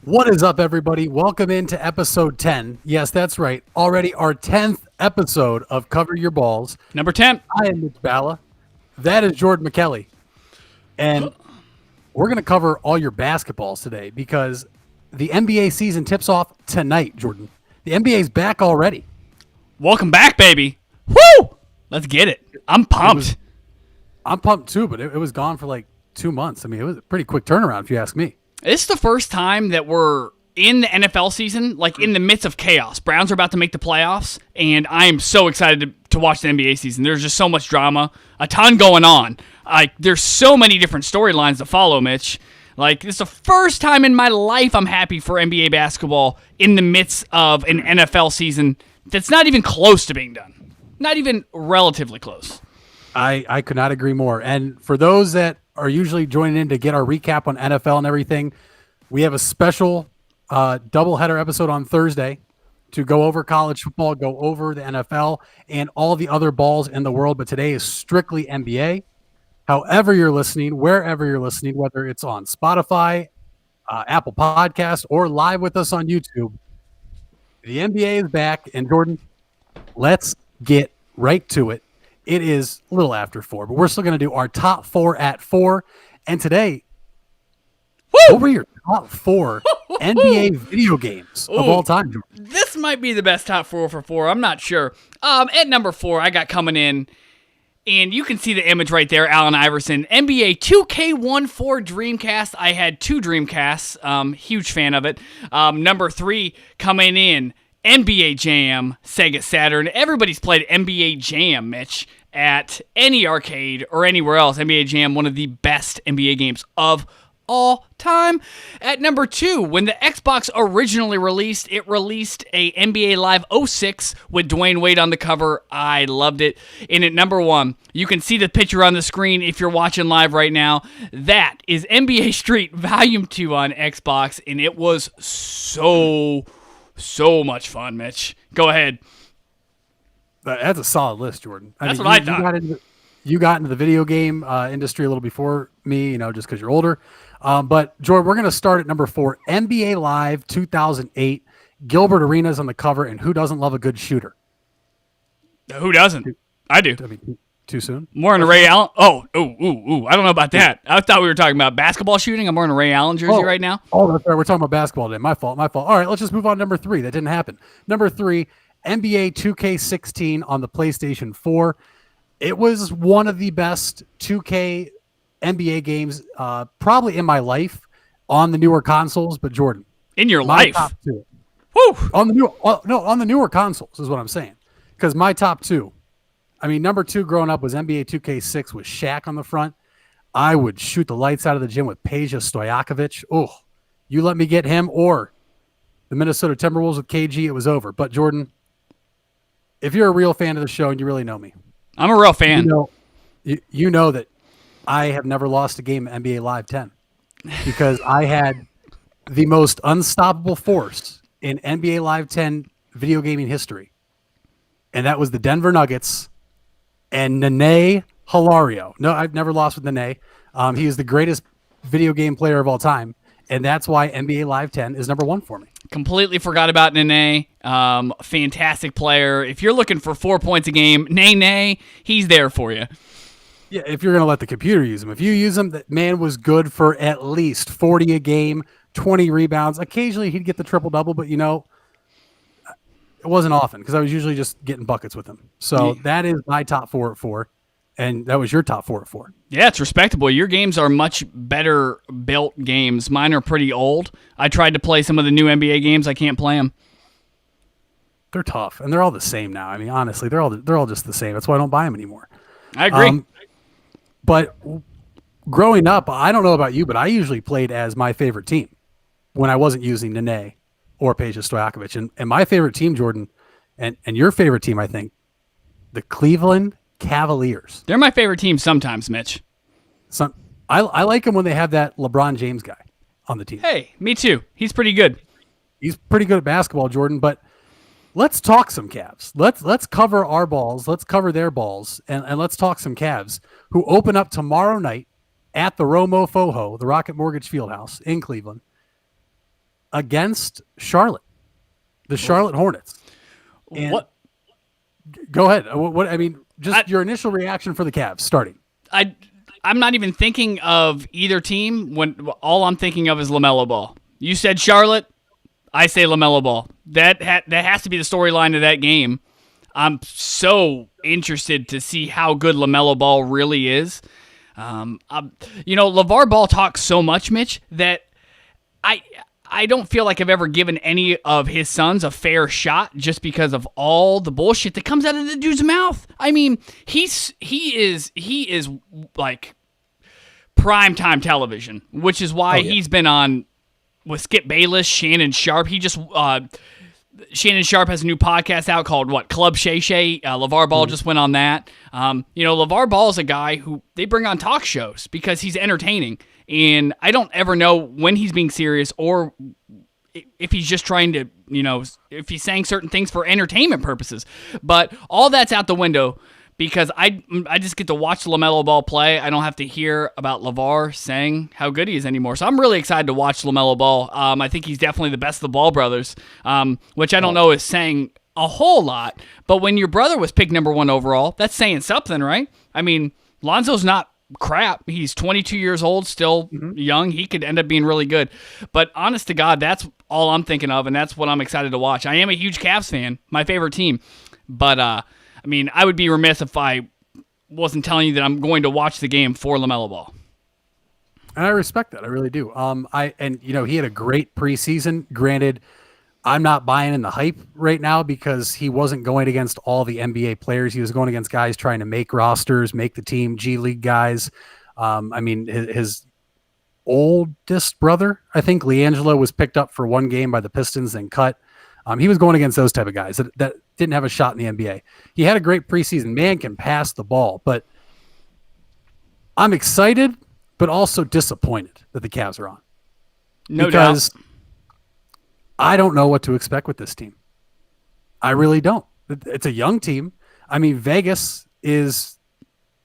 What is up, everybody? Welcome into episode 10. Yes, that's right. Already our 10th episode of Cover Your Balls. Number 10. I am Mitch Balla. That is Jordan McKelly. And we're going to cover all your basketballs today because the NBA season tips off tonight, Jordan. The NBA's back already. Welcome back, baby. Woo! Let's get it. I'm pumped. I'm pumped too, but it was gone for like 2 months. I mean, it was a pretty quick turnaround if you ask me. This is the first time that we're in the NFL season, like in the midst of chaos. Browns are about to make the playoffs, and I am so excited to watch the NBA season. There's just so much drama, a ton going on. There's so many different storylines to follow, Mitch. Like, this is the first time in my life I'm happy for NBA basketball in the midst of an NFL season that's not even close to being done. Not even relatively close. I could not agree more. And for those that are usually joining in to get our recap on NFL and everything, we have a special doubleheader episode on Thursday to go over college football, go over the NFL, and all the other balls in the world. But today is strictly NBA. However you're listening, wherever you're listening, whether it's on Spotify, Apple Podcasts, or live with us on YouTube, the NBA is back. And Jordan, let's get right to it. It is a little after 4, but we're still going to do our top 4 at 4. And today, what were your top 4 NBA video games of all time, Jordan? This might be the best top 4 for 4. I'm not sure. At number 4, I got coming in, and you can see the image right there, Allen Iverson. NBA 2K14 Dreamcast. I had 2 Dreamcasts. Huge fan of it. Number 3 coming in, NBA Jam, Sega Saturn. Everybody's played NBA Jam, Mitch, at any arcade or anywhere else. NBA Jam, one of the best NBA games of all time. At number 2, when the Xbox originally released, it released a NBA Live 06 with Dwayne Wade on the cover. I loved it. And at number 1, you can see the picture on the screen if you're watching live right now. That is NBA Street Volume 2 on Xbox, and it was so much fun, Mitch. Go ahead. That's a solid list, Jordan. That's what I thought. You got into the video game industry a little before me, just because you're older. But, Jordan, we're going to start at number 4, NBA Live 2008. Gilbert Arenas on the cover, and who doesn't love a good shooter? Who doesn't? I do. I mean, too soon? I'm wearing a Ray Allen. I don't know about that. I thought we were talking about basketball shooting. I'm wearing a Ray Allen jersey right now. Oh, that's right. We're talking about basketball today. My fault. All right, let's just move on to number 3. That didn't happen. Number 3, NBA 2K16 on the PlayStation 4. It was one of the best 2K NBA games probably in my life on the newer consoles. But Jordan, in your life, top 2. Woo! On the newer consoles is what I'm saying. Because my top 2. I mean, number 2 growing up was NBA 2K6 with Shaq on the front. I would shoot the lights out of the gym with Peja Stojakovic. Oh, you let me get him or the Minnesota Timberwolves with KG, it was over. But Jordan, if you're a real fan of the show and you really know me, I'm a real fan. You know that I have never lost a game at NBA Live 10 because I had the most unstoppable force in NBA Live 10 video gaming history. And that was the Denver Nuggets and Nene Hilario. No, I've never lost with Nene. He is the greatest video game player of all time. And that's why NBA Live 10 is number 1 for me. Completely forgot about Nene. Fantastic player. If you're looking for 4 points a game, Nene, he's there for you. Yeah, if you're going to let the computer use him. If you use him, that man was good for at least 40 a game, 20 rebounds. Occasionally he'd get the triple-double, but, it wasn't often because I was usually just getting buckets with him. So that is my top 4 at 4, and that was your top 4 at 4. Yeah, it's respectable. Your games are much better built games. Mine are pretty old. I tried to play some of the new NBA games. I can't play them. They're tough, and they're all the same now. I mean, honestly, they're all just the same. That's why I don't buy them anymore. I agree. But growing up, I don't know about you, but I usually played as my favorite team when I wasn't using Nene or Peja Stojakovic. And my favorite team, Jordan, and your favorite team, I think, the Cleveland Cavaliers. They're my favorite team sometimes, Mitch. I like them when they have that LeBron James guy on the team. Hey, me too. He's pretty good. He's pretty good at basketball, Jordan, but let's talk some Cavs. Let's cover our balls. Let's cover their balls, and let's talk some Cavs who open up tomorrow night at the Romo Foho, the Rocket Mortgage Fieldhouse in Cleveland. against Charlotte, the Charlotte Hornets. And What? Go ahead. What I mean, just your initial reaction for the Cavs starting. I'm not even thinking of either team when all I'm thinking of is LaMelo Ball. You said Charlotte, I say LaMelo Ball. That has to be the storyline of that game. I'm so interested to see how good LaMelo Ball really is. LeVar Ball talks so much, Mitch, that I don't feel like I've ever given any of his sons a fair shot just because of all the bullshit that comes out of the dude's mouth. I mean, he is like primetime television, which is why he's been on with Skip Bayless, Shannon Sharp. Shannon Sharp has a new podcast out called Club Shay Shay. LeVar Ball just went on that. LeVar Ball is a guy who they bring on talk shows because he's entertaining. And I don't ever know when he's being serious or if he's just trying to, if he's saying certain things for entertainment purposes. But all that's out the window because I just get to watch LaMelo Ball play. I don't have to hear about LeVar saying how good he is anymore. So I'm really excited to watch LaMelo Ball. I think he's definitely the best of the Ball brothers, which I don't know is saying a whole lot. But when your brother was picked number 1 overall, that's saying something, right? I mean, Lonzo's not crap. He's 22 years old, still young. He could end up being really good. But honest to God, that's all I'm thinking of, and that's what I'm excited to watch. I am a huge Cavs fan, my favorite team. But, I would be remiss if I wasn't telling you that I'm going to watch the game for LaMelo Ball. And I respect that. I really do. He had a great preseason. Granted, I'm not buying in the hype right now because he wasn't going against all the NBA players. He was going against guys trying to make rosters, make the team, G League guys. His oldest brother, I think, LiAngelo, was picked up for one game by the Pistons and cut. He was going against those type of guys that didn't have a shot in the NBA. He had a great preseason. Man can pass the ball, but I'm excited, but also disappointed that the Cavs are on. No doubt. I don't know what to expect with this team. I really don't. It's a young team. I mean, Vegas is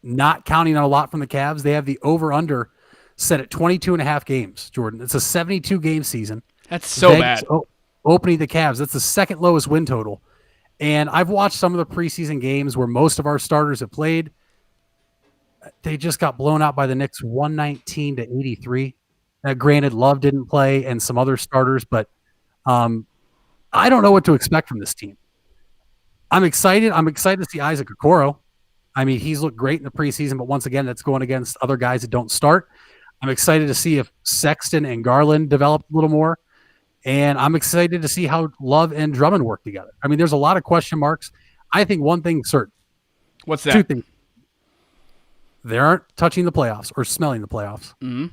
not counting on a lot from the Cavs. They have the over-under set at 22 and a half games, Jordan. It's a 72-game season. That's so Vegas bad. Opening the Cavs. That's the second lowest win total. And I've watched some of the preseason games where most of our starters have played. They just got blown out by the Knicks 119 to 83. Now, granted, Love didn't play and some other starters, but I don't know what to expect from this team. I'm excited. I'm excited to see Isaac Okoro. I mean, he's looked great in the preseason, but once again, that's going against other guys that don't start. I'm excited to see if Sexton and Garland develop a little more. And I'm excited to see how Love and Drummond work together. I mean, there's a lot of question marks. I think one thing's certain. What's that? 2 things. They aren't touching the playoffs or smelling the playoffs. Mm-hmm.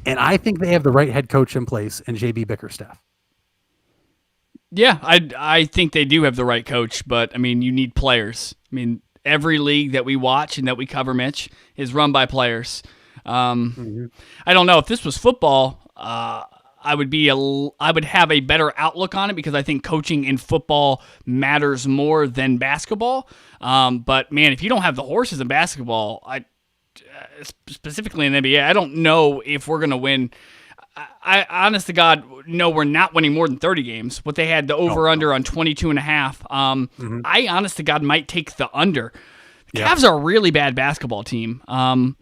And I think they have the right head coach in place in JB Bickerstaff. Yeah, I think they do have the right coach, but, you need players. Every league that we watch and that we cover, Mitch, is run by players. I don't know. If this was football, I would have a better outlook on it because I think coaching in football matters more than basketball. But, man, if you don't have the horses in basketball, specifically in the NBA, I don't know if we're going to win. I honest to God, no, we're not winning more than 30 games. What they had the over-under on 22 and a half. I honest to God might take the under. The Cavs are a really bad basketball team. And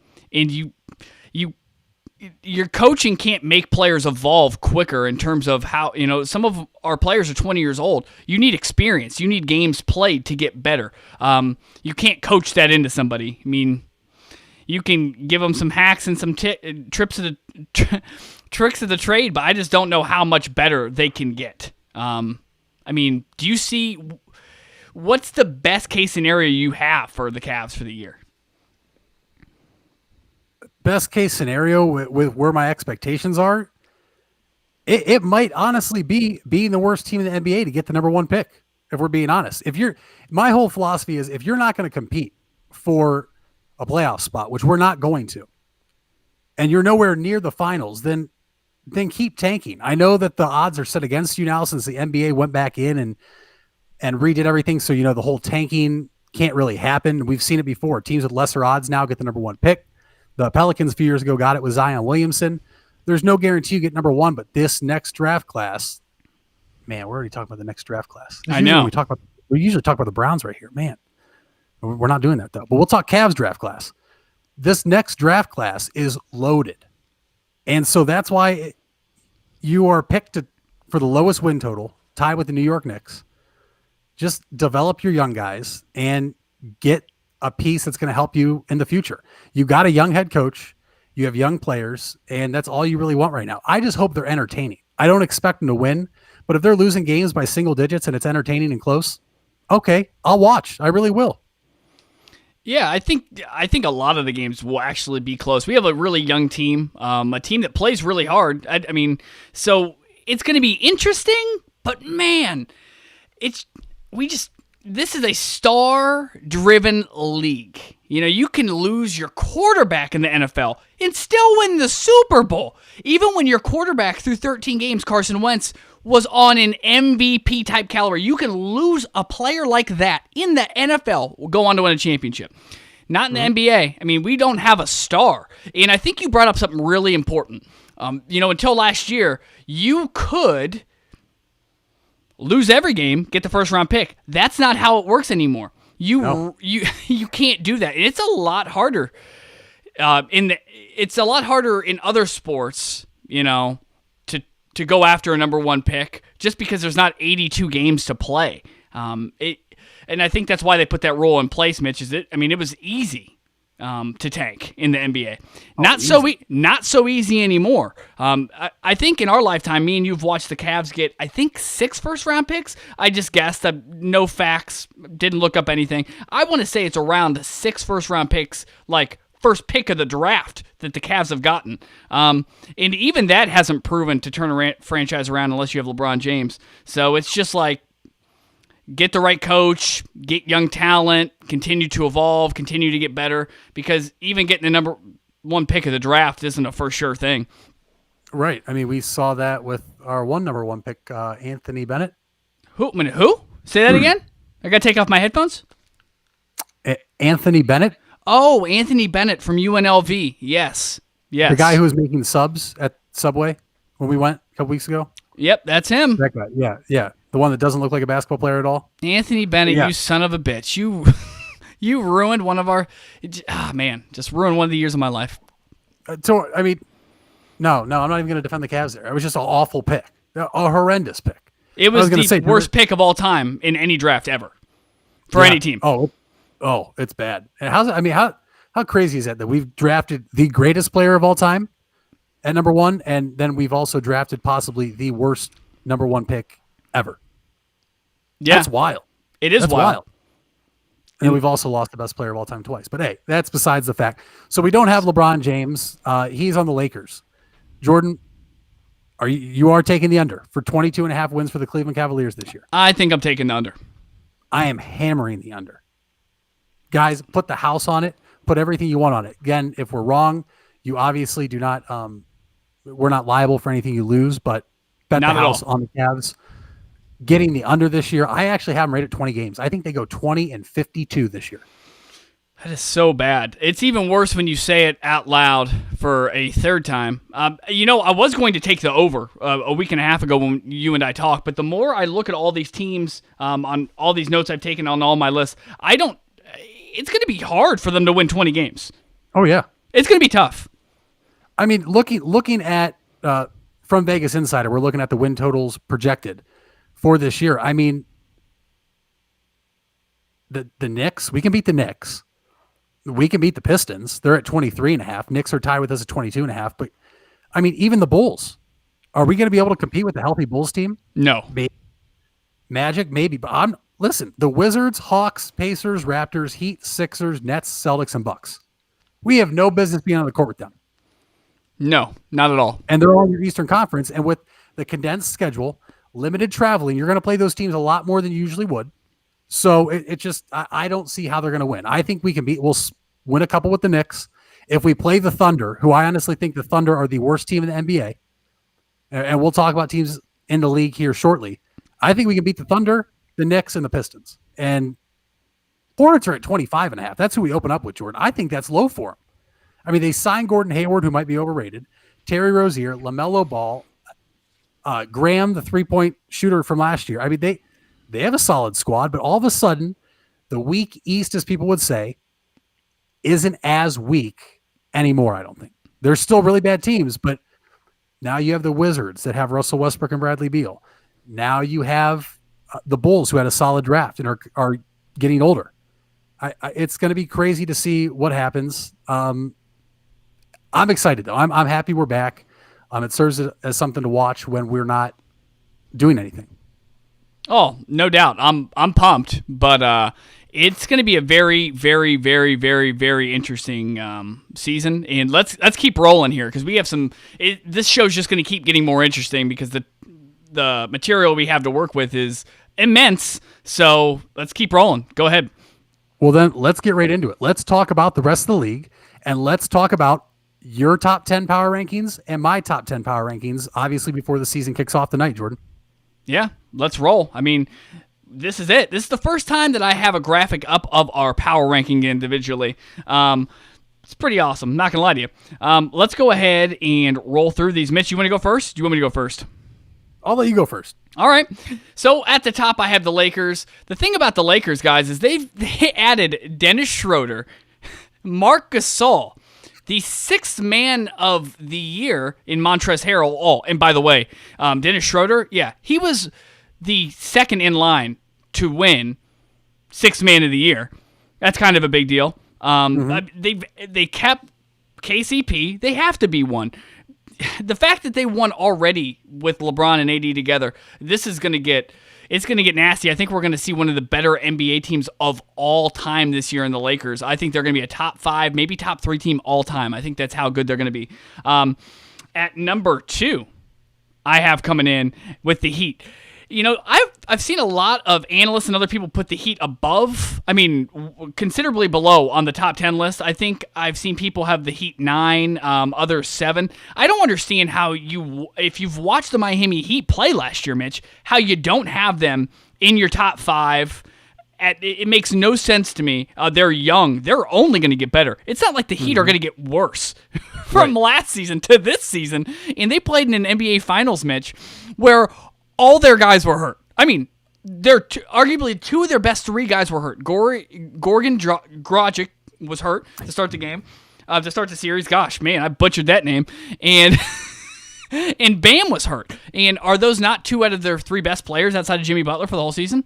your coaching can't make players evolve quicker in terms of how, some of our players are 20 years old. You need experience. You need games played to get better. You can't coach that into somebody. You can give them some hacks and some tricks of the trade, but I just don't know how much better they can get. Do you see what's the best case scenario you have for the Cavs for the year? Best case scenario with where my expectations are, it might honestly be being the worst team in the NBA to get the number 1 pick. If we're being honest, my whole philosophy is if you're not going to compete for a playoff spot, which we're not going to, and you're nowhere near the finals, then keep tanking. I know that the odds are set against you now since the NBA went back in and redid everything. So, the whole tanking can't really happen. We've seen it before. Teams with lesser odds now get the number 1 pick. The Pelicans a few years ago got it with Zion Williamson. there's no guarantee you get number one, but this next draft class, man, we're already talking about the next draft class. I know. We usually talk about the Browns right here, man. We're not doing that though, but we'll talk Cavs draft class. This next draft class is loaded. And so that's why you are picked for the lowest win total, tied with the New York Knicks. Just develop your young guys and get a piece that's going to help you in the future. You got a young head coach, you have young players, and that's all you really want right now. I just hope they're entertaining. I don't expect them to win, but if they're losing games by single digits and it's entertaining and close, okay, I'll watch. I really will. Yeah, I think a lot of the games will actually be close. We have a really young team, a team that plays really hard. I mean, so it's going to be interesting, but man, this is a star-driven league. You know, you can lose your quarterback in the NFL and still win the Super Bowl. Even when your quarterback through 13 games, Carson Wentz, was on an MVP type caliber, you can lose a player like that in the NFL, will go on to win a championship. Not in the NBA. I mean, we don't have a star. And I think you brought up something really important. Until last year, you could lose every game, get the first round pick. That's not how it works anymore. You can't do that. And it's a lot harder. It's a lot harder in other sports, to go after a number one pick just because there's not 82 games to play. And I think that's why they put that rule in place, Mitch. It was easy to tank in the NBA. Not so easy anymore. I think in our lifetime, me and you've watched the Cavs get, 6 first-round picks. I just guessed. No facts. Didn't look up anything. I want to say it's around 6 first-round picks, like first pick of the draft that the Cavs have gotten. And even that hasn't proven to turn a franchise around unless you have LeBron James. So it's just like, get the right coach, get young talent, continue to evolve, continue to get better, because even getting the number one pick of the draft isn't a for sure thing. Right. I mean, we saw that with our number one pick, Anthony Bennett. Who? Say that again? I got to take off my headphones? Anthony Bennett? Oh, Anthony Bennett from UNLV. Yes. The guy who was making subs at Subway when we went a couple weeks ago? Yep, that's him. That guy. Yeah. The one that doesn't look like a basketball player at all? Anthony Bennett, You son of a bitch. You ruined one of our... just ruined one of the years of my life. No, I'm not even going to defend the Cavs there. It was just an awful pick. A horrendous pick. It was the worst pick of all time in any draft ever for any team. Oh, it's bad. And how crazy is that we've drafted the greatest player of all time at number one, and then we've also drafted possibly the worst number one pick ever. Yeah. That's wild. It is wild. And we've also lost the best player of all time twice. But hey, that's besides the fact. So we don't have LeBron James. He's on the Lakers. Jordan, you are taking the under for 22.5 wins for the Cleveland Cavaliers this year? I think I'm taking the under. I am hammering the under. Guys, put the house on it. Put everything you want on it. Again, if we're wrong, you obviously do not. We're not liable for anything you lose. But bet the house on the Cavs getting the under this year. I actually have them rated 20 games. I think they go 20-52 this year. That is so bad. It's even worse when you say it out loud for a third time. I was going to take the over a week and a half ago when you and I talked, but the more I look at all these teams on all these notes I've taken on all my lists, it's going to be hard for them to win 20 games. Oh, yeah. It's going to be tough. I mean, looking at from Vegas Insider, we're looking at the win totals projected for this year. I mean, the Knicks, we can beat the Knicks. We can beat the Pistons. They're at 23.5. Knicks are tied with us at 22.5. But, I mean, even the Bulls. Are we going to be able to compete with the healthy Bulls team? No. Maybe. Magic, maybe. But listen, the Wizards, Hawks, Pacers, Raptors, Heat, Sixers, Nets, Celtics, and Bucks. We have no business being on the court with them. No, not at all. And they're all in your Eastern Conference. And with the condensed schedule, limited traveling, you're going to play those teams a lot more than you usually would. So it just, I don't see how they're going to win. I think we'll win a couple with the Knicks. If we play the Thunder, who I honestly think the Thunder are the worst team in the NBA, and we'll talk about teams in the league here shortly, I think we can beat the Thunder, the Knicks, and the Pistons. And Hornets are at 25.5. That's who we open up with, Jordan. I think that's low for them. I mean, they signed Gordon Hayward, who might be overrated. Terry Rozier, LaMelo Ball, Graham, the 3-point shooter from last year. I mean, they have a solid squad, but all of a sudden, the weak East, as people would say, isn't as weak anymore, I don't think. There's still really bad teams, but now you have the Wizards that have Russell Westbrook and Bradley Beal. Now you have the Bulls, who had a solid draft and are getting older. It's going to be crazy to see what happens. I'm excited, though. I'm happy we're back. It serves as something to watch when we're not doing anything. Oh, no doubt. I'm pumped, but it's going to be a very, very, very, very, very interesting season. And let's keep rolling here because we have some. This show's just going to keep getting more interesting because the material we have to work with is immense. So let's keep rolling. Go ahead. Well, then let's get right into it. Let's talk about the rest of the league, and let's talk about your top 10 power rankings and my top 10 power rankings, obviously before the season kicks off tonight, Jordan. Yeah, let's roll. I mean, this is it. This is the first time that I have a graphic up of our power ranking individually. It's pretty awesome. I'm not going to lie to you. Let's go ahead and roll through these. Mitch, you want to go first? Do you want me to go first? I'll let you go first. All right. So at the top, I have the Lakers. The thing about the Lakers, guys, is they added Dennis Schroeder, Marc Gasol, the sixth man of the year in Montrezl Harrell. Oh, and by the way, Dennis Schroeder, yeah, he was the second in line to win sixth man of the year. That's kind of a big deal. They kept KCP. They have to be one. The fact that they won already with LeBron and AD together, this is going to get nasty. I think we're going to see one of the better NBA teams of all time this year in the Lakers. I think they're going to be a top 5, maybe top 3 team all time. I think that's how good they're going to be. At number 2, I have coming in with the Heat. You know, I've seen a lot of analysts and other people put the Heat above, considerably below on the top 10 list. I think I've seen people have the Heat 9, others 7. I don't understand how if you've watched the Miami Heat play last year, Mitch, how you don't have them in your top 5. It makes no sense to me. They're young. They're only going to get better. It's not like the Heat are going to get worse from last season to this season. And they played in an NBA Finals, Mitch, where all their guys were hurt. I mean, arguably 2 of their best 3 guys were hurt. Gorgon Dragic was hurt to start the game, to start the series. Gosh, man, I butchered that name. And and Bam was hurt. And are those not 2 out of their 3 best players outside of Jimmy Butler for the whole season?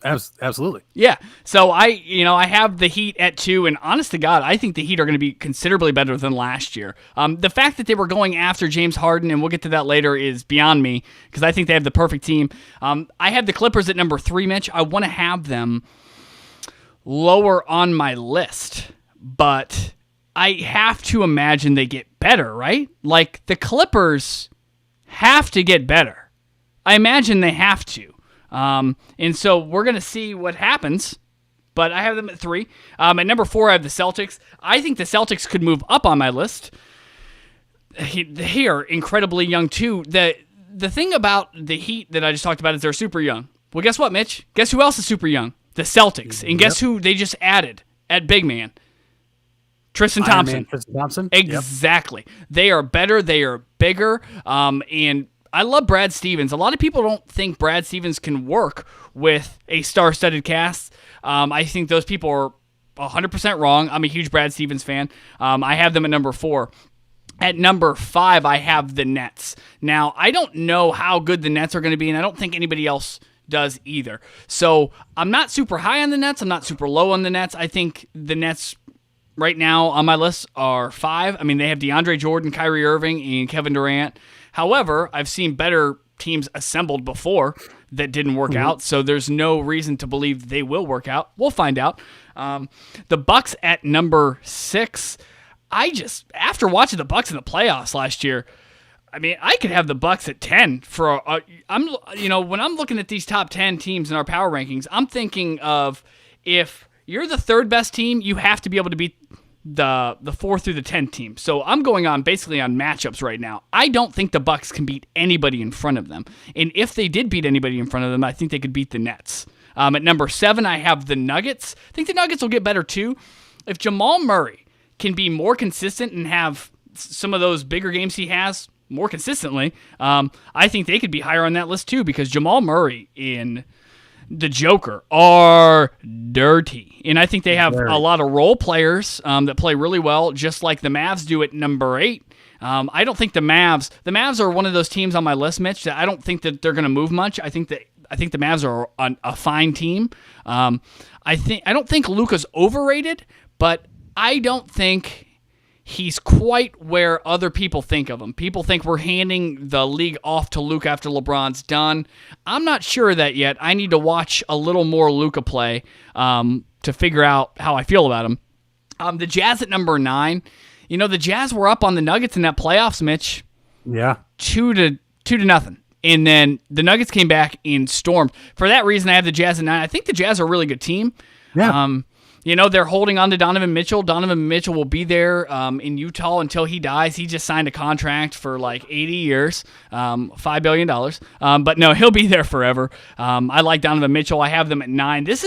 Absolutely. Yeah. So I have the Heat at 2, and honest to God, I think the Heat are going to be considerably better than last year. The fact that they were going after James Harden, and we'll get to that later, is beyond me because I think they have the perfect team. I have the Clippers at number 3, Mitch. I want to have them lower on my list, but I have to imagine they get better, right? Like, the Clippers have to get better. I imagine they have to. And so we're going to see what happens, but I have them at 3. At number 4, I have the Celtics. I think the Celtics could move up on my list. They are incredibly young, too. The thing about the Heat that I just talked about is they're super young. Well, guess what, Mitch? Guess who else is super young? The Celtics. And guess who they just added at big man? Tristan Thompson. Tristan Thompson? Exactly. Yep. They are better. They are bigger. And I love Brad Stevens. A lot of people don't think Brad Stevens can work with a star-studded cast. I think those people are 100% wrong. I'm a huge Brad Stevens fan. I have them at number 4. At number 5, I have the Nets. Now, I don't know how good the Nets are going to be, and I don't think anybody else does either. So I'm not super high on the Nets. I'm not super low on the Nets. I think the Nets right now on my list are 5. I mean, they have DeAndre Jordan, Kyrie Irving, and Kevin Durant. However, I've seen better teams assembled before that didn't work out, so there's no reason to believe they will work out. We'll find out. The Bucks at number 6. After watching the Bucks in the playoffs last year, I mean, I could have the Bucks at 10 for when I'm looking at these top 10 teams in our power rankings, I'm thinking of if you're the 3rd best team, you have to be able to beat the 4 through the 10 team. So I'm going on basically on matchups right now. I don't think the Bucks can beat anybody in front of them. And if they did beat anybody in front of them, I think they could beat the Nets. At number 7, I have the Nuggets. I think the Nuggets will get better too. If Jamal Murray can be more consistent and have some of those bigger games he has more consistently, I think they could be higher on that list too, because Jamal Murray and the Joker are dirty. And I think they have a lot of role players that play really well, just like the Mavs do at number 8. I don't think the Mavs are one of those teams on my list, Mitch, that I don't think that they're going to move much. I think the Mavs are a fine team. I don't think Luka's overrated, but I don't think he's quite where other people think of him. People think we're handing the league off to Luka after LeBron's done. I'm not sure of that yet. I need to watch a little more Luka play to figure out how I feel about him. The Jazz at number 9. The Jazz were up on the Nuggets in that playoffs, Mitch. Yeah. 2-0. And then the Nuggets came back and stormed. For that reason, I have the Jazz at 9. I think the Jazz are a really good team. Yeah. They're holding on to Donovan Mitchell. Donovan Mitchell will be there in Utah until he dies. He just signed a contract for like 80 years, $5 billion. But no, he'll be there forever. I like Donovan Mitchell. I have them at 9. This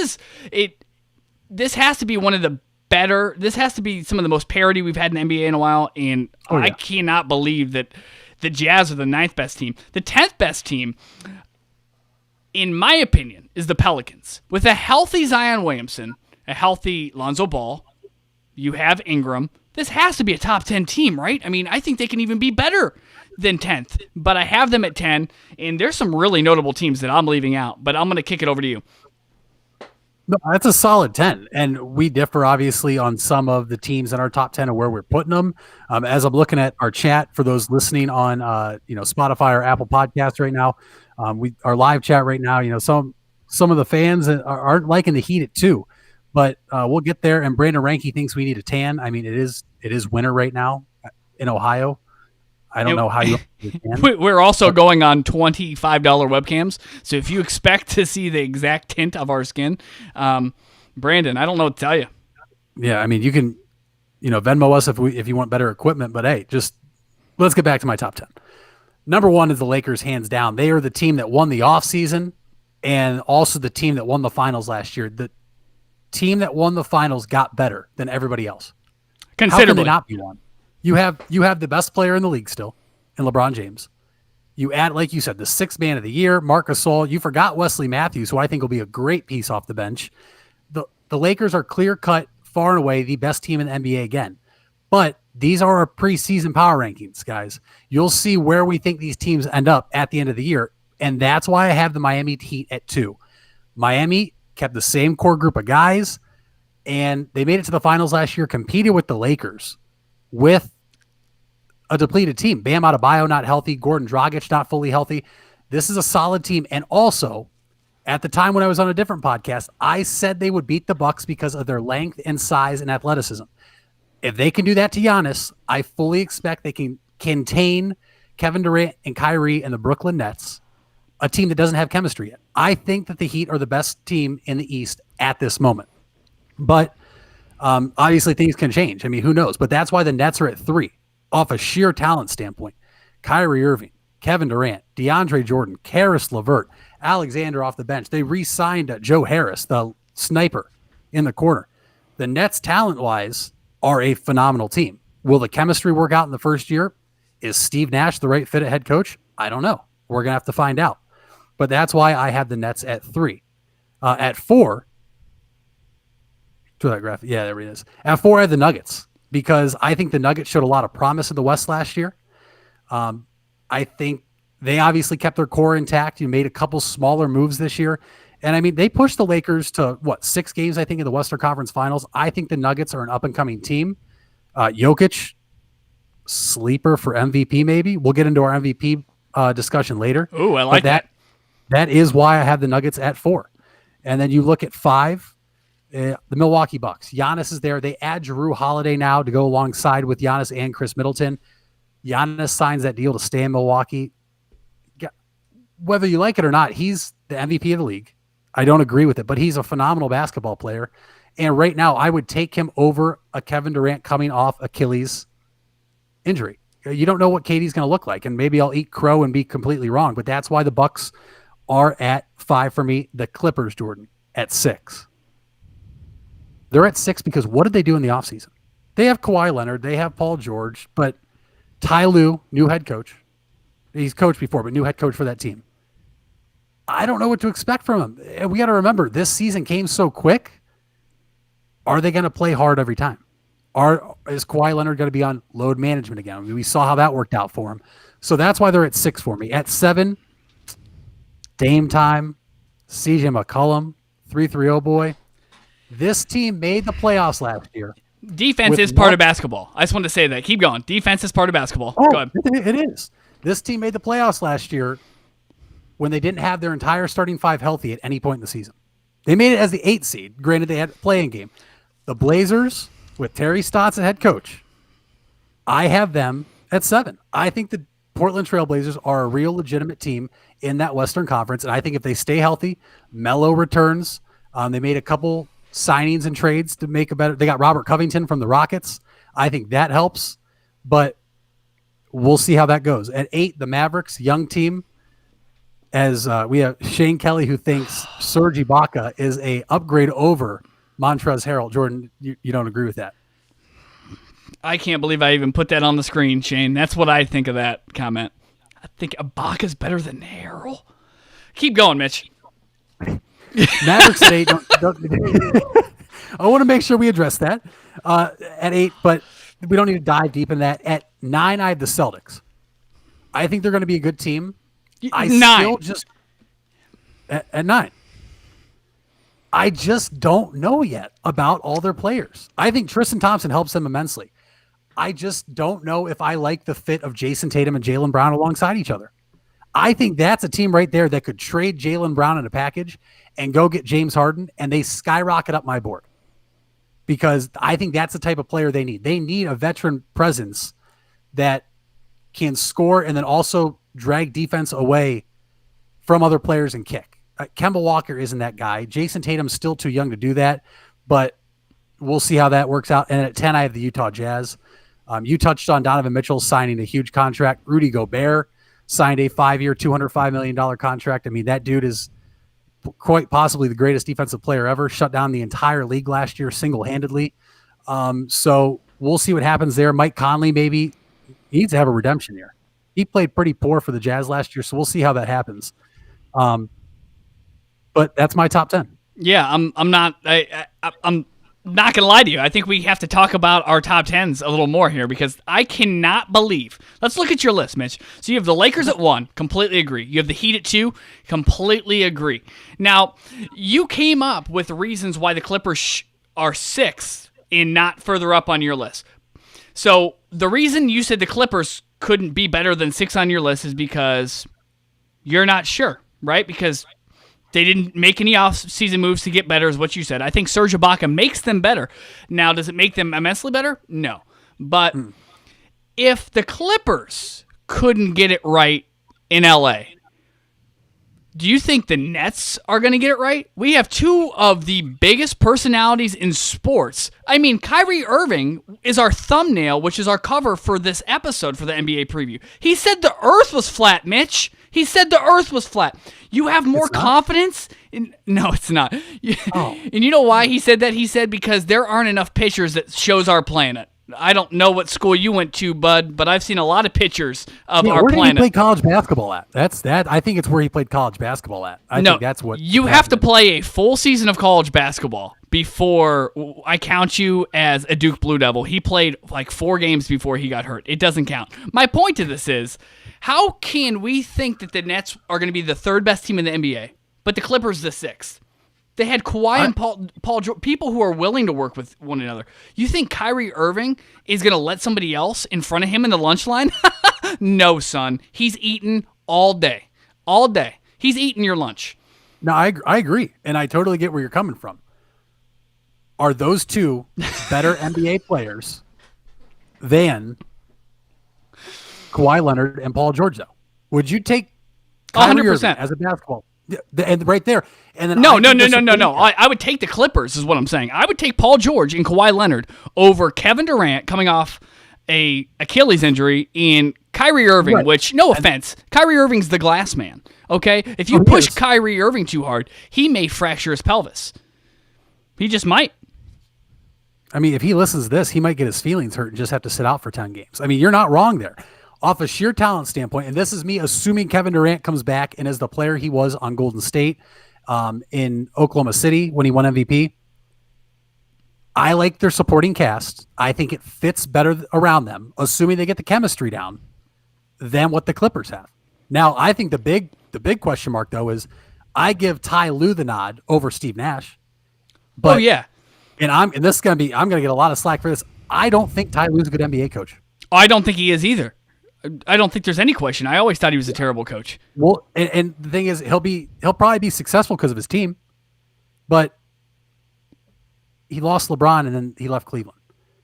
has to be one of the better. This has to be some of the most parity we've had in the NBA in a while. And I cannot believe that the Jazz are the 9th best team. The 10th best team, in my opinion, is the Pelicans. With a healthy Zion Williamson, a healthy Lonzo Ball, you have Ingram. This has to be a top 10 team, right? I mean, I think they can even be better than 10th, but I have them at 10, and there's some really notable teams that I'm leaving out, but I'm going to kick it over to you. No, that's a solid 10, and we differ obviously on some of the teams in our top 10 and where we're putting them. As I'm looking at our chat for those listening on Spotify or Apple Podcasts right now, our live chat right now, some of the fans aren't liking the Heat at 2. But we'll get there. And Brandon Ranke thinks we need a tan. I mean, it is winter right now in Ohio. I don't know how you. We're also going on $25 webcams. So if you expect to see the exact tint of our skin, Brandon, I don't know what to tell you. Yeah, I mean, you can, Venmo us if you want better equipment. But hey, just let's get back to my top 10. Number 1 is the Lakers, hands down. They are the team that won the offseason and also the team that won the finals last year. The team that won the finals got better than everybody else. Considerably. How can they not be one? You have the best player in the league still, in LeBron James. You add, like you said, the 6th man of the year, Marc Gasol. You forgot Wesley Matthews, who I think will be a great piece off the bench. The Lakers are clear-cut, far and away, the best team in the NBA again. But these are our preseason power rankings, guys. You'll see where we think these teams end up at the end of the year, and that's why I have the Miami Heat at 2. Miami kept the same core group of guys, and they made it to the finals last year, competed with the Lakers with a depleted team. Bam Adebayo not healthy, Gordon Dragic not fully healthy. This is a solid team. And also, at the time when I was on a different podcast, I said they would beat the Bucks because of their length and size and athleticism. If they can do that to Giannis, I fully expect they can contain Kevin Durant and Kyrie and the Brooklyn Nets, a team that doesn't have chemistry yet. I think that the Heat are the best team in the East at this moment. But obviously things can change. I mean, who knows? But that's why the Nets are at 3 off a sheer talent standpoint. Kyrie Irving, Kevin Durant, DeAndre Jordan, Karis LeVert, Alexander off the bench. They re-signed Joe Harris, the sniper in the corner. The Nets, talent-wise, are a phenomenal team. Will the chemistry work out in the first year? Is Steve Nash the right fit at head coach? I don't know. We're going to have to find out. But that's why I have the Nets at 3. At 4, to that graphic, yeah, there it is. At 4, I have the Nuggets because I think the Nuggets showed a lot of promise in the West last year. I think they obviously kept their core intact. You made a couple smaller moves this year. And I mean, they pushed the Lakers to 6 games, I think, in the Western Conference Finals. I think the Nuggets are an up-and-coming team. Jokic, sleeper for MVP, maybe. We'll get into our MVP discussion later. Ooh, I like that. That is why I have the Nuggets at 4. And then you look at 5, the Milwaukee Bucks. Giannis is there. They add Jrue Holiday now to go alongside with Giannis and Chris Middleton. Giannis signs that deal to stay in Milwaukee. Whether you like it or not, he's the MVP of the league. I don't agree with it, but he's a phenomenal basketball player. And right now, I would take him over a Kevin Durant coming off Achilles injury. You don't know what KD's going to look like, and maybe I'll eat crow and be completely wrong, but that's why the Bucks are at 5 for me. The Clippers, Jordan, at 6. They're at 6 because what did they do in the offseason? They have Kawhi Leonard, they have Paul George, but Ty Lue, new head coach. He's coached before, but new head coach for that team. I don't know what to expect from him. And we got to remember, this season came so quick. Are they going to play hard every time? Is Kawhi Leonard going to be on load management again? I mean, we saw how that worked out for him. So that's why they're at 6 for me. At 7, Dame time, CJ McCollum, 3-3-0 boy. This team made the playoffs last year. Defense is part of basketball. I just wanted to say that. Keep going. Defense is part of basketball. Go ahead. It is. This team made the playoffs last year when they didn't have their entire starting 5 healthy at any point in the season. They made it as the 8th seed. Granted, they had a playing game. The Blazers, with Terry Stotts as head coach, I have them at 7. I think the Portland Trail Blazers are a real legitimate team in that Western Conference, and I think if they stay healthy, Melo returns. They made a couple signings and trades to make a better. They got Robert Covington from the Rockets. I think that helps, but we'll see how that goes. At 8, the Mavericks, young team. As we have Shane Kelly, who thinks Serge Ibaka is a upgrade over Montrezl Harrell. Jordan, you don't agree with that? I can't believe I even put that on the screen, Shane. That's what I think of that comment. I think Ibaka's better than Harrell. Keep going, Mitch. Mavericks at 8. I want to make sure we address that at 8, but we don't need to dive deep in that. At 9, I have the Celtics. I think they're going to be a good team. At 9. I just don't know yet about all their players. I think Tristan Thompson helps them immensely. I just don't know if I like the fit of Jason Tatum and Jaylen Brown alongside each other. I think that's a team right there that could trade Jaylen Brown in a package and go get James Harden, and they skyrocket up my board because I think that's the type of player they need. They need a veteran presence that can score and then also drag defense away from other players and kick. Kemba Walker isn't that guy. Jason Tatum's still too young to do that, but we'll see how that works out. And at 10, I have the Utah Jazz. You touched on Donovan Mitchell signing a huge contract. Rudy Gobert signed a 5-year, $205 million contract. I mean, that dude is quite possibly the greatest defensive player ever. Shut down the entire league last year single-handedly. So we'll see what happens there. Mike Conley maybe needs to have a redemption year. He played pretty poor for the Jazz last year, so we'll see how that happens. But that's my top 10. Yeah, I'm not going to lie to you. I think we have to talk about our top 10s a little more here because I cannot believe. Let's look at your list, Mitch. So you have the Lakers at 1, completely agree. You have the Heat at 2, completely agree. Now, you came up with reasons why the Clippers are 6 and not further up on your list. So the reason you said the Clippers couldn't be better than 6 on your list is because you're not sure, right? Because they didn't make any off-season moves to get better, is what you said. I think Serge Ibaka makes them better. Now, does it make them immensely better? No. But if the Clippers couldn't get it right in L.A., do you think the Nets are going to get it right? We have 2 of the biggest personalities in sports. I mean, Kyrie Irving is our thumbnail, which is our cover for this episode for the NBA preview. He said the earth was flat, Mitch. He said the earth was flat. You have more confidence in... No, it's not. And you know why he said that? He said because there aren't enough pictures that shows our planet. I don't know what school you went to, bud, but I've seen a lot of pictures of our planet. Where did he play college basketball at? I think it's where he played college basketball at. I think that's what you have to play a full season of college basketball before I count you as a Duke Blue Devil. He played like 4 games before he got hurt. It doesn't count. My point to this is, how can we think that the Nets are going to be the 3rd best team in the NBA, but the Clippers the 6th? They had Kawhi and Paul George, people who are willing to work with one another. You think Kyrie Irving is going to let somebody else in front of him in the lunch line? No, son. He's eating all day. All day. He's eating your lunch. No, I agree, and I totally get where you're coming from. Are those 2 better NBA players than Kawhi Leonard and Paul George, though? Would you take Kyrie 100% Irving as a basketball? And right there. And then No. I would take the Clippers is what I'm saying. I would take Paul George and Kawhi Leonard over Kevin Durant coming off a Achilles injury and Kyrie Irving, right. Which, no offense, Kyrie Irving's the glass man, okay? If you push Kyrie Irving too hard, he may fracture his pelvis. He just might. I mean, if he listens to this, he might get his feelings hurt and just have to sit out for 10 games. I mean, you're not wrong there. Off a sheer talent standpoint, and this is me assuming Kevin Durant comes back and is the player he was on Golden State in Oklahoma City when he won MVP. I like their supporting cast. I think it fits better around them, assuming they get the chemistry down, than what the Clippers have. Now, I think the big question mark, though, is I give Ty Lue the nod over Steve Nash. But, oh, yeah. And this is going to be, I'm going to get a lot of slack for this. I don't think Ty Lue's a good NBA coach. Oh, I don't think he is either. I don't think there's any question. I always thought he was a terrible coach. Well, and the thing is, he'll probably be successful because of his team, but he lost LeBron and then he left Cleveland.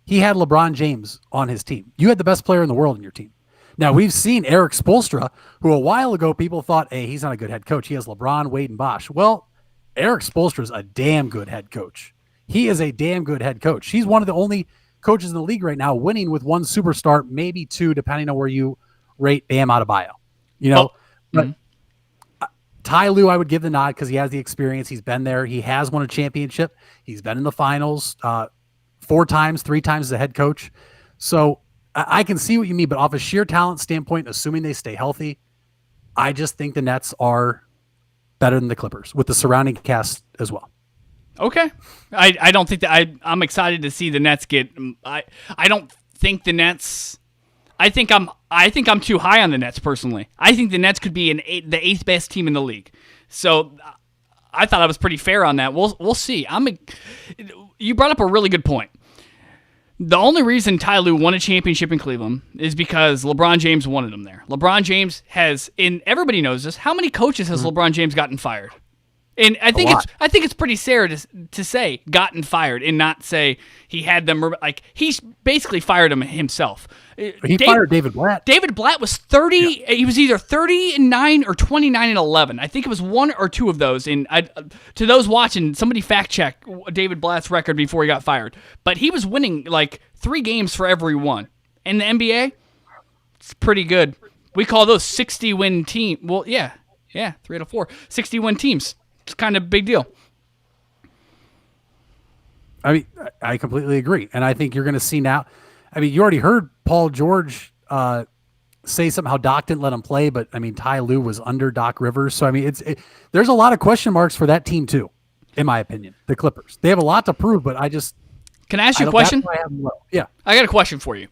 He had LeBron James on his team. You had the best player in the world in your team. Now, we've seen Eric Spoelstra, who a while ago people thought, hey, he's not a good head coach. He has LeBron, Wade, and Bosh. Well, Eric Spoelstra is a damn good head coach. He is a damn good head coach. He's one of the only coaches in the league right now winning with one superstar, maybe two, depending on where you rate Bam Adebayo. You know, but Ty Lue, I would give the nod because he has the experience. He's been there. He has won a championship. He's been in the finals 3 times as a head coach. So I can see what you mean, but off a sheer talent standpoint, assuming they stay healthy, I just think the Nets are better than the Clippers with the surrounding cast as well. Okay. I don't think that I'm excited to see the Nets get I don't think the Nets I think I'm too high on the Nets personally. I think the Nets could be the 8th best team in the league. So I thought I was pretty fair on that. We'll see. You brought up a really good point. The only reason Ty Lue won a championship in Cleveland is because LeBron James wanted him there. LeBron James has, and everybody knows this, how many coaches has LeBron James gotten fired? And I think it's pretty fair to say gotten fired and not say he had them, like he's basically fired him himself. He fired David Blatt. David Blatt was 30. Yeah. He was either 30-9 or 29-11. I think it was one or two of those. And to those watching, somebody fact check David Blatt's record before he got fired. But he was winning like 3 games for every one. In the NBA, it's pretty good. We call those 60-win team. Well, yeah, 3 out of 4, 60-win teams. It's kind of a big deal. I mean, I completely agree. And I think you're going to see now. I mean, you already heard Paul George say something how Doc didn't let him play, but I mean, Ty Lue was under Doc Rivers. So, I mean, there's a lot of question marks for that team too, in my opinion, the Clippers. They have a lot to prove, but I just... Can I ask you a question? Yeah. I got a question for you.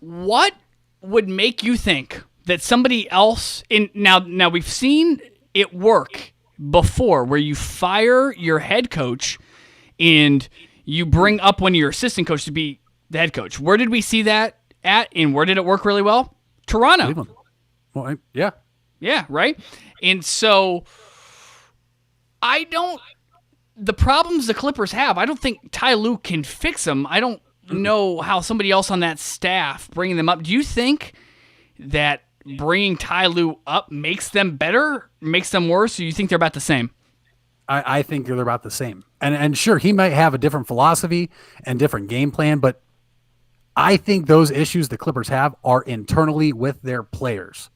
What would make you think that somebody else... Now we've seen it work before where you fire your head coach and you bring up one of your assistant coaches to be the head coach. Where did we see that at, and where did it work really well? Toronto. Cleveland. Well, yeah. Yeah, right? And so the problems the Clippers have, I don't think Ty Lue can fix them. I don't know how somebody else on that staff bringing them up. Do you think that bringing Ty Lue up makes them better, makes them worse, or you think they're about the same? I think they're about the same. And sure, he might have a different philosophy and different game plan, but I think those issues the Clippers have are internally with their players.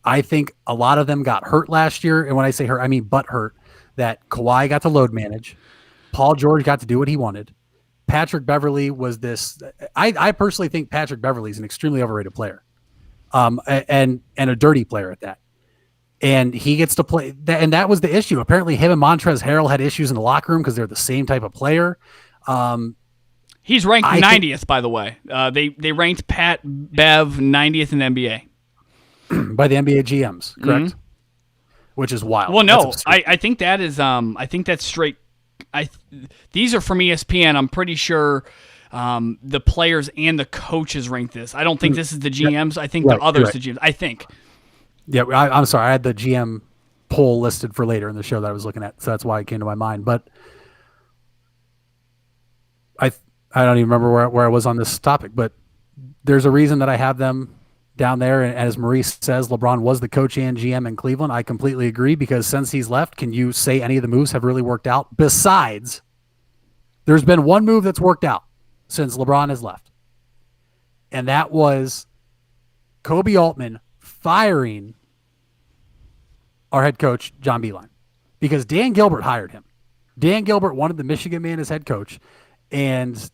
I think a lot of them got hurt last year, and when I say hurt, I mean butt hurt, that Kawhi got to load manage. Paul George got to do what he wanted. Patrick Beverley was this... I personally think Patrick Beverley is an extremely overrated player. And a dirty player at that. And he gets to play, and that was the issue. Apparently, him and Montrezl Harrell had issues in the locker room because they're the same type of player. He's ranked 90th, by the way. They ranked Pat Bev 90th in the NBA by the NBA GMs, correct? Mm-hmm. Which is wild. Well, no, I think that is. I think that's straight. These are from ESPN. I'm pretty sure. The players and the coaches rank this. I don't think this is the GMs. I think the others, the GMs. I think. Yeah, I'm sorry. I had the GM poll listed for later in the show that I was looking at, so that's why it came to my mind. But I don't even remember where I was on this topic, but there's a reason that I have them down there. And as Maurice says, LeBron was the coach and GM in Cleveland. I completely agree because since he's left, can you say any of the moves have really worked out? Besides, there's been one move that's worked out since LeBron has left. And that was Kobe Altman firing our head coach, John Beilein, because Dan Gilbert hired him. Dan Gilbert wanted the Michigan man as head coach, And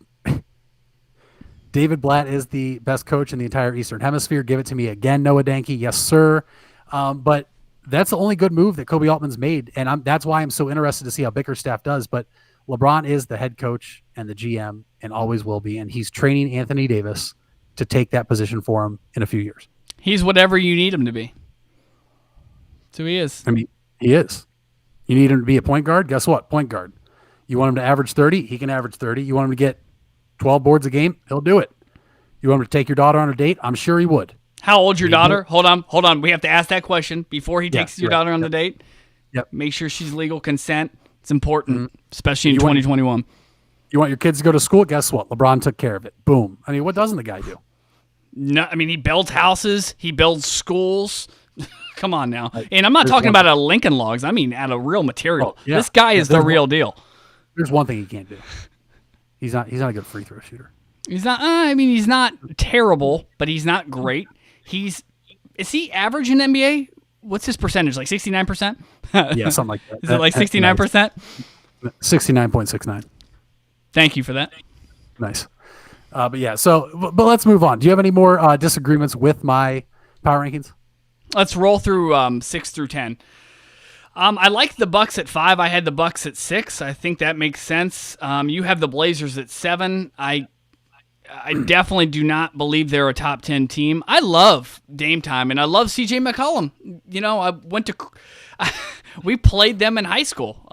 David Blatt is the best coach in the entire Eastern Hemisphere. Give it to me again, Noah Danke. Yes, sir. But that's the only good move that Kobe Altman's made, and that's why I'm so interested to see how Bickerstaff does. But LeBron is the head coach and the GM and always will be, and he's training Anthony Davis to take that position for him in a few years. He's whatever you need him to be. So he is. I mean, he is. You need him to be a point guard? Guess what? Point guard. You want him to average 30? He can average 30. You want him to get 12 boards a game? He'll do it. You want him to take your daughter on a date? I'm sure he would. How old's your daughter? Hold on. We have to ask that question before he takes your daughter on the date. Yep. Make sure she's legal consent. It's important, especially in 2021. You want your kids to go to school? Guess what? LeBron took care of it. Boom. I mean, what doesn't the guy do? No, I mean, he builds houses. He builds schools. Come on now. And I'm not talking about a Lincoln Logs. I mean, out of real material. This guy is the real deal. There's one thing he can't do. He's not a good free throw shooter. He's not. I mean, he's not terrible, but he's not great. Is he average in NBA? What's his percentage? Like 69%? Yeah, something like that. Is it like 69%? 69.69. Thank you for that. Nice. But let's move on. Do you have any more disagreements with my power rankings? Let's roll through 6 through 10. I like the Bucks at 5. I had the Bucks at 6. I think that makes sense. You have the Blazers at 7. I definitely do not believe they're a top 10 team. I love Dame Time, and I love CJ McCollum. You know, we played them in high school.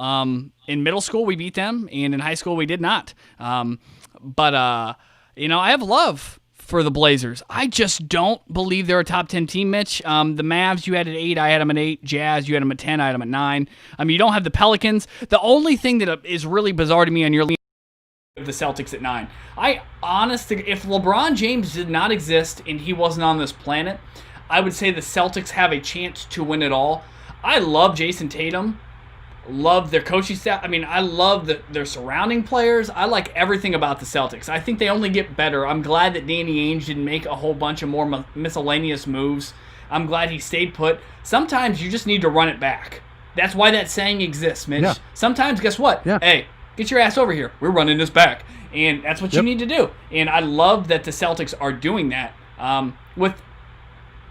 In middle school, we beat them, and in high school, we did not. But I have love for the Blazers. I just don't believe they're a top 10 team, Mitch. The Mavs, you had at 8. I had them at 8. Jazz, you had them at 10. I had them at 9. I mean, you don't have the Pelicans. The only thing that is really bizarre to me on your list is the Celtics at 9. If LeBron James did not exist and he wasn't on this planet, I would say the Celtics have a chance to win it all. I love Jason Tatum. Love their coaching staff. I mean, I love their surrounding players. I like everything about the Celtics. I think they only get better. I'm glad that Danny Ainge didn't make a whole bunch of more miscellaneous moves. I'm glad he stayed put. Sometimes you just need to run it back. That's why that saying exists, Mitch. Yeah. Sometimes, guess what? Yeah. Hey, get your ass over here. We're running this back. And that's what you need to do. And I love that the Celtics are doing that with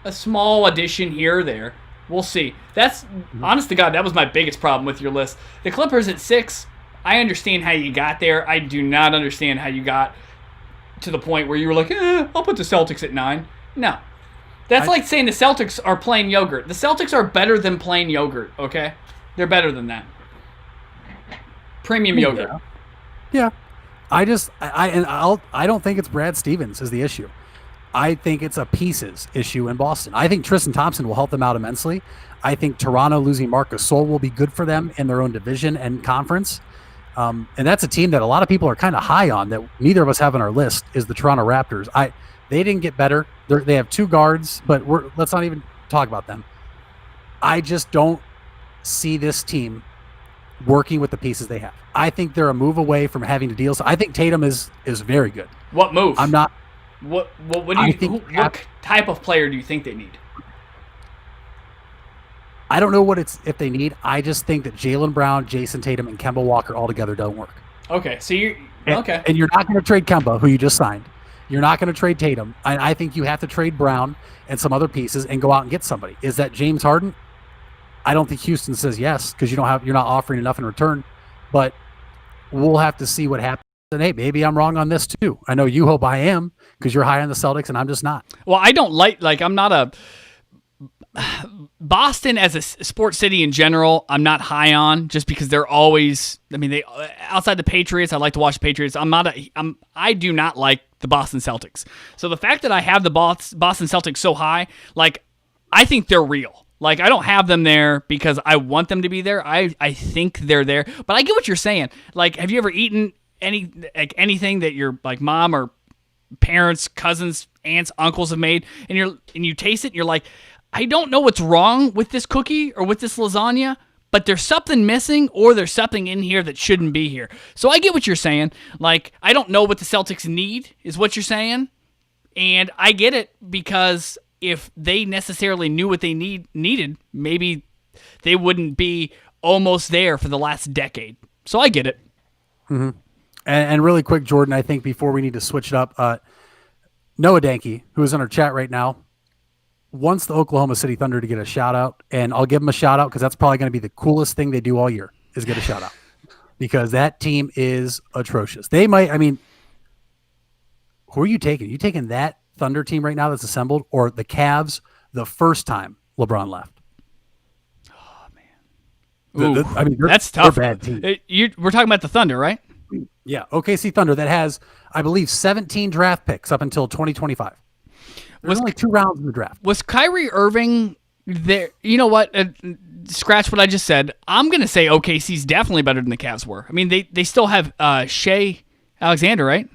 a small addition here or there. We'll see. That's, honest to God, that was my biggest problem with your list. The Clippers at 6, I understand how you got there. I do not understand how you got to the point where you were like, I'll put the Celtics at 9. No. That's like saying the Celtics are plain yogurt. The Celtics are better than plain yogurt, okay? They're better than that. Premium yogurt. Yeah. I don't think it's Brad Stevens is the issue. I think it's a pieces issue in Boston. I think Tristan Thompson will help them out immensely. I think Toronto losing Marc Gasol will be good for them in their own division and conference. And that's a team that a lot of people are kind of high on that neither of us have on our list is the Toronto Raptors. They didn't get better. They have 2 guards, but let's not even talk about them. I just don't see this team working with the pieces they have. I think they're a move away from having to deal. So I think Tatum is very good. What move? I'm not. What type of player do you think they need? I don't know if they need. I just think that Jaylen Brown, Jason Tatum, and Kemba Walker all together don't work. Okay, so okay. And you're not going to trade Kemba, who you just signed. You're not going to trade Tatum. I think you have to trade Brown and some other pieces and go out and get somebody. Is that James Harden? I don't think Houston says yes because you're not offering enough in return. But we'll have to see what happens. And hey, maybe I'm wrong on this too. I know you hope I am because you're high on the Celtics and I'm just not. Well, I don't I'm not a Boston as a sports city in general. I'm not high on just because they're always. I mean, they outside the Patriots. I like to watch the Patriots. I do not like the Boston Celtics. So the fact that I have the Boston Celtics so high, I think they're real. I don't have them there because I want them to be there. I think they're there. But I get what you're saying. Have you ever eaten anything that your mom or parents, cousins, aunts, uncles have made, and you taste it, and you're like, I don't know what's wrong with this cookie or with this lasagna, but there's something missing or there's something in here that shouldn't be here. So I get what you're saying. I don't know what the Celtics need is what you're saying, and I get it because if they necessarily knew what they needed, maybe they wouldn't be almost there for the last decade. So I get it. Mm-hmm. And really quick, Jordan, I think before we need to switch it up, Noah Danke, who is in our chat right now, wants the Oklahoma City Thunder to get a shout out, and I'll give them a shout out because that's probably going to be the coolest thing they do all year is get a shout out because that team is atrocious. They might, I mean, who are you taking? Are you taking that Thunder team right now that's assembled or the Cavs the first time LeBron left? Oh, man. I mean, that's tough. They're bad team. We're talking about the Thunder, right? Yeah, OKC Thunder that has, I believe, 17 draft picks up until 2025. There's only 2 rounds in the draft. Was Kyrie Irving there? You know what? Scratch what I just said. I'm going to say OKC's definitely better than the Cavs were. I mean, they still have Shea Alexander, right?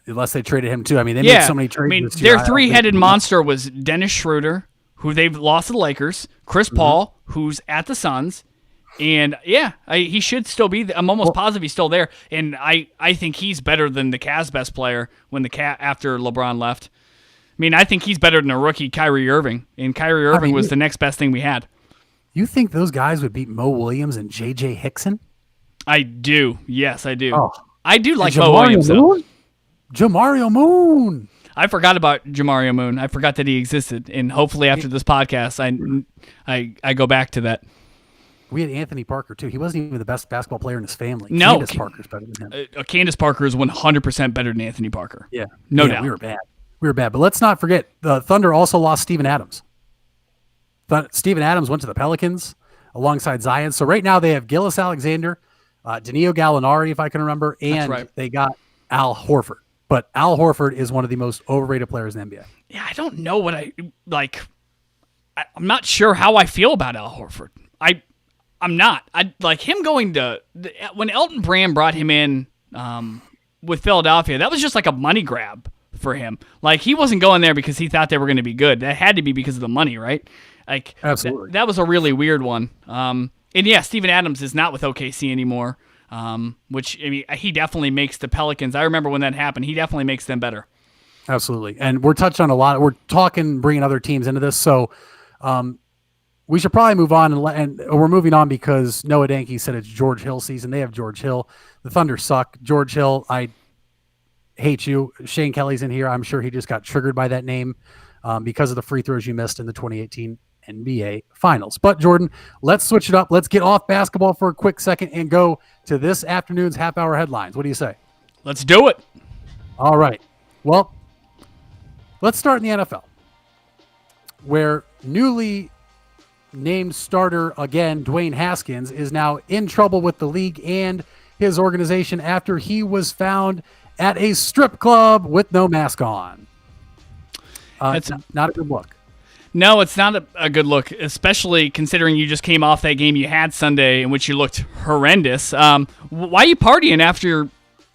Unless they traded him too. I mean, they made so many trades. I mean, this year, their three-headed monster was Dennis Schroeder, who they've lost to the Lakers, Chris Paul, who's at the Suns, and he should still be. I'm almost positive he's still there, and I think he's better than the Cavs' best player after LeBron left. I mean, I think he's better than a rookie Kyrie Irving, and Kyrie Irving was the next best thing we had. You think those guys would beat Mo Williams and J.J. Hickson? I do. Yes, I do. Oh. I do like Mo Williams, though. Jamario Moon. I forgot about Jamario Moon. I forgot that he existed, and hopefully after this podcast, I go back to that. We had Anthony Parker, too. He wasn't even the best basketball player in his family. No. Candace Parker's better than him. Candace Parker is 100% better than Anthony Parker. Yeah. No doubt. We were bad. But let's not forget, the Thunder also lost Steven Adams. Steven Adams went to the Pelicans alongside Zion. So right now they have Gillis Alexander, Danilo Gallinari, if I can remember, and they got Al Horford. But Al Horford is one of the most overrated players in the NBA. Yeah, I don't know what I like. I'm not sure how I feel about Al Horford. I'm not. I like him going to when Elton Brand brought him in with Philadelphia. That was just like a money grab for him. Like he wasn't going there because he thought they were going to be good. That had to be because of the money, right? Like absolutely. That was a really weird one. And yeah, Steven Adams is not with OKC anymore. Which I mean, he definitely makes the Pelicans. I remember when that happened. He definitely makes them better. Absolutely. And we're touched on a lot. We're talking bringing other teams into this. So we should probably move on. And we're moving on because Noah Danke said it's George Hill season. They have George Hill. The Thunder suck. George Hill, I hate you. Shane Kelly's in here. I'm sure he just got triggered by that name because of the free throws you missed in the 2018 NBA Finals. But Jordan, let's switch it up. Let's get off basketball for a quick second and go to this afternoon's half-hour headlines. What do you say? Let's do it. All right. Well, let's start in the NFL, where newly named starter again, Dwayne Haskins, is now in trouble with the league and his organization after he was found at a strip club with no mask on. It's not a good look. No, it's not a good look, especially considering you just came off that game you had Sunday in which you looked horrendous. Why are you partying after,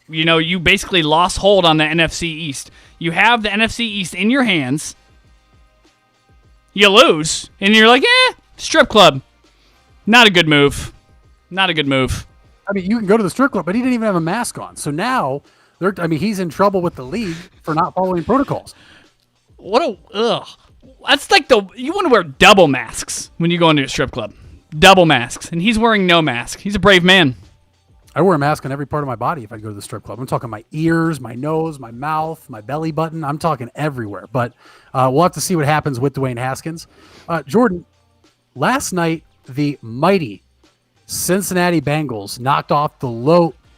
you basically lost hold on the NFC East? You have the NFC East in your hands. You lose, and you're like, strip club. Not a good move. Not a good move. I mean, you can go to the strip club, but he didn't even have a mask on. So now, he's in trouble with the league for not following protocols. That's like you want to wear double masks when you go into a strip club. Double masks. And he's wearing no mask. He's a brave man. I wear a mask on every part of my body if I go to the strip club. I'm talking my ears, my nose, my mouth, my belly button. I'm talking everywhere. But we'll have to see what happens with Dwayne Haskins. Jordan, last night, the mighty Cincinnati Bengals knocked off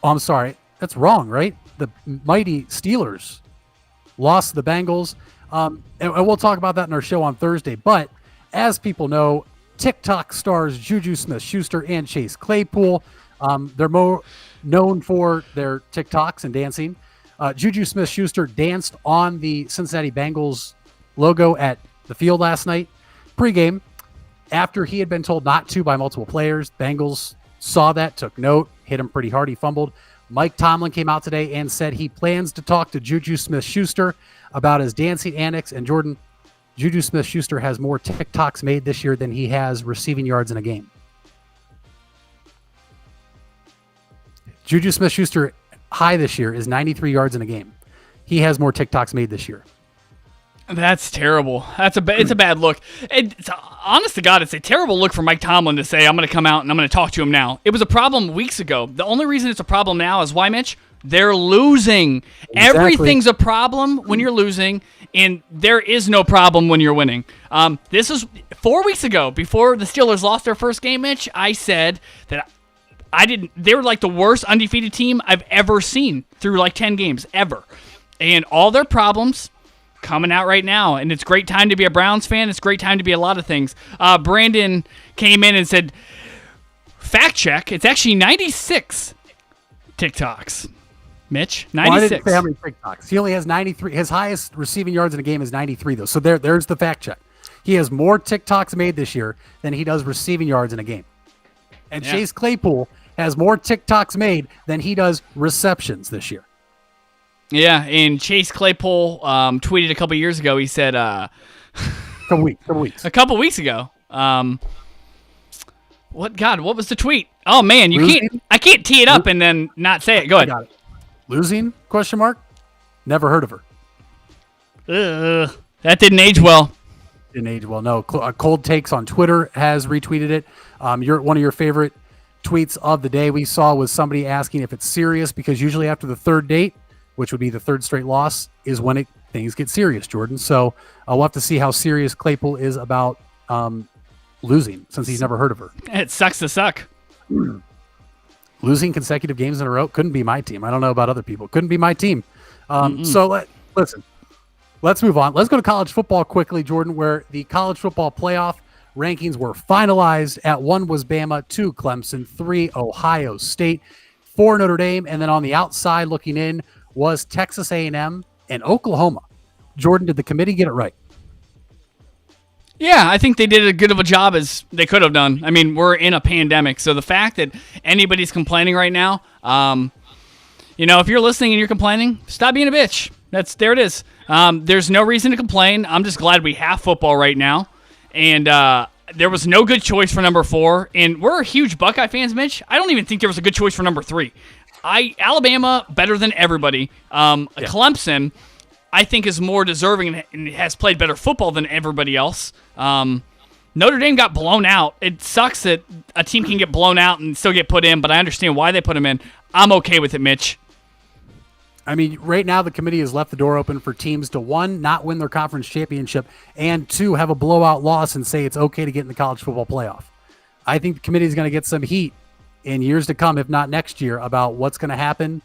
I'm sorry. That's wrong, right? The mighty Steelers lost to the Bengals. And we'll talk about that in our show on Thursday. But as people know, TikTok stars Juju Smith-Schuster and Chase Claypool, they're more known for their TikToks and dancing. Juju Smith-Schuster danced on the Cincinnati Bengals logo at the field last night, pregame, after he had been told not to by multiple players. Bengals saw that, took note, hit him pretty hard. He fumbled. Mike Tomlin came out today and said he plans to talk to Juju Smith-Schuster about his dancing antics. And Jordan, Juju Smith-Schuster has more TikToks made this year than he has receiving yards in a game. Juju Smith-Schuster high this year is 93 yards in a game. He has more TikToks made this year. That's terrible. It's a bad look. Honest to God, it's a terrible look for Mike Tomlin to say, I'm going to come out and I'm going to talk to him now. It was a problem weeks ago. The only reason it's a problem now is why, Mitch? They're losing. Exactly. Everything's a problem when you're losing, and there is no problem when you're winning. This is 4 weeks ago, before the Steelers lost their first game, Mitch. I said that they were like the worst undefeated team I've ever seen through like 10 games, ever. And all their problems coming out right now, and it's a great time to be a Browns fan. It's a great time to be a lot of things. Brandon came in and said, fact check, it's actually 96 TikToks. Mitch, 96. Well, I didn't say how many TikToks. He only has 93. His highest receiving yards in a game is 93, though. So there's the fact check. He has more TikToks made this year than he does receiving yards in a game. And Chase Claypool has more TikToks made than he does receptions this year. Yeah, and Chase Claypool tweeted a couple years ago. He said, a couple weeks ago. What was the tweet? Oh man, I can't tee it up and then not say it. Go ahead. I got it. Losing? Question mark. Never heard of her. That didn't age well. Didn't age well. No. Cold Takes on Twitter has retweeted it. One of your favorite tweets of the day we saw was somebody asking if it's serious, because usually after the third date, which would be the third straight loss, is when things get serious, Jordan. So we'll have to see how serious Claypool is about losing, since he's never heard of her. It sucks to suck. Losing consecutive games in a row couldn't be my team. I don't know about other people. Couldn't be my team. So listen, let's move on. Let's go to college football quickly, Jordan, where the college football playoff rankings were finalized. At 1 was Bama, 2 Clemson, 3 Ohio State, 4 Notre Dame, and then on the outside looking in was Texas A&M and Oklahoma. Jordan, did the committee get it right? Yeah, I think they did as good of a job as they could have done. I mean, we're in a pandemic, so the fact that anybody's complaining right now, if you're listening and you're complaining, stop being a bitch. There it is. There's no reason to complain. I'm just glad we have football right now, and there was no good choice for number 4. And we're huge Buckeye fans, Mitch. I don't even think there was a good choice for number 3. Alabama better than everybody. Clemson, I think, is more deserving and has played better football than everybody else. Notre Dame got blown out. It sucks that a team can get blown out and still get put in, but I understand why they put them in. I'm okay with it, Mitch. I mean, right now the committee has left the door open for teams to, 1, not win their conference championship, and 2, have a blowout loss and say it's okay to get in the college football playoff. I think the committee is going to get some heat in years to come, if not next year, about what's going to happen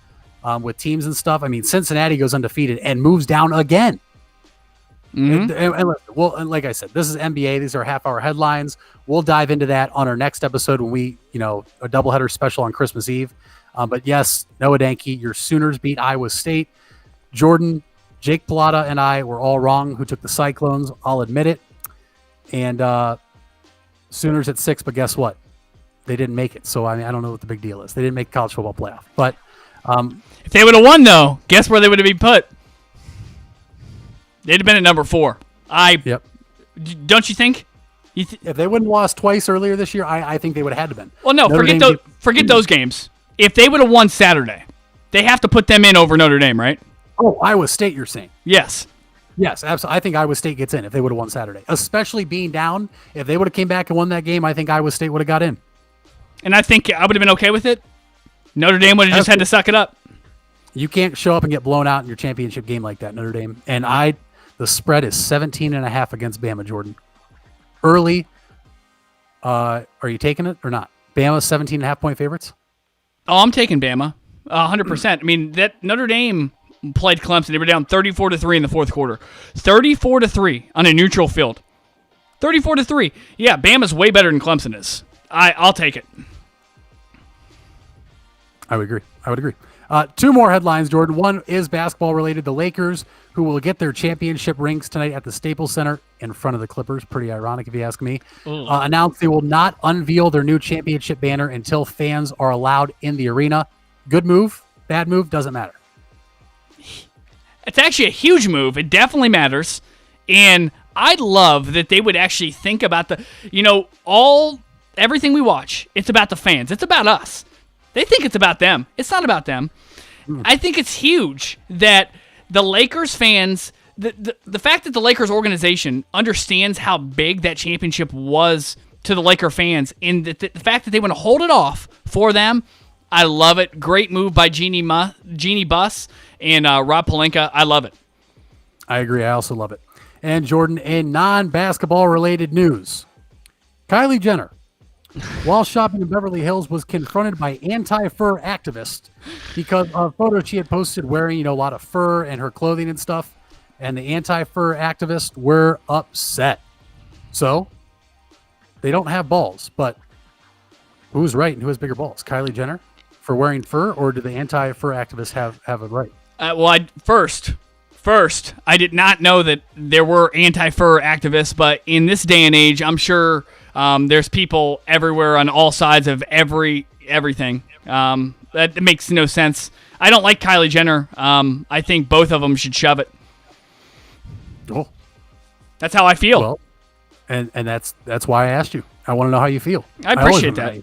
with teams and stuff. I mean, Cincinnati goes undefeated and moves down again. Mm-hmm. And like I said, this is NBA. These are half-hour headlines. We'll dive into that on our next episode when we, a doubleheader special on Christmas Eve. But yes, Noah Danke, your Sooners beat Iowa State. Jordan, Jake Pilata, and I were all wrong who took the Cyclones. I'll admit it. And Sooners at 6, but guess what? They didn't make it. So, I mean, I don't know what the big deal is. They didn't make college football playoff. But if they would have won, though, guess where they would have been put? They'd have been at number 4. Yep. Don't you think? If they wouldn't have lost twice earlier this year, I think they would have had to been. Well, no, forget those games. If they would have won Saturday, they have to put them in over Notre Dame, right? Oh, Iowa State, you're saying? Yes. Yes, absolutely. I think Iowa State gets in if they would have won Saturday, especially being down. If they would have came back and won that game, I think Iowa State would have got in. And I think I would have been okay with it. Notre Dame would have just had to suck it up. You can't show up and get blown out in your championship game like that, Notre Dame. And the spread is 17.5 against Bama, Jordan. Early, are you taking it or not? Bama 17.5 point favorites? Oh, I'm taking Bama, 100%. I mean, that Notre Dame played Clemson. They were down 34-3 in the fourth quarter. 34-3 on a neutral field. 34-3. Yeah, Bama's way better than Clemson is. I'll take it. I would agree. 2 more headlines, Jordan. One is basketball related. The Lakers, who will get their championship rings tonight at the Staples Center in front of the Clippers. Pretty ironic, if you ask me. Announced they will not unveil their new championship banner until fans are allowed in the arena. Good move, bad move, doesn't matter. It's actually a huge move. It definitely matters. And I'd love that they would actually think about everything we watch. It's about the fans. It's about us. They think it's about them. It's not about them. I think it's huge that the Lakers fans the fact that the Lakers organization understands how big that championship was to the Laker fans, and the fact that they want to hold it off for them, I love it. Great move by Jeannie Buss and Rob Pelinka. I love it. I agree. I also love it. And Jordan, in non-basketball related news, Kylie Jenner, while shopping in Beverly Hills, was confronted by anti-fur activists because of a photo she had posted wearing, a lot of fur and her clothing and stuff. And the anti-fur activists were upset. So they don't have balls, but who's right and who has bigger balls? Kylie Jenner for wearing fur, or do the anti-fur activists have a right? First, I did not know that there were anti-fur activists, but in this day and age, I'm sure there's people everywhere on all sides of everything. That makes no sense. I don't like Kylie Jenner. I think both of them should shove it. Oh, that's how I feel. Well, and that's why I asked you. I want to know how you feel. I appreciate that.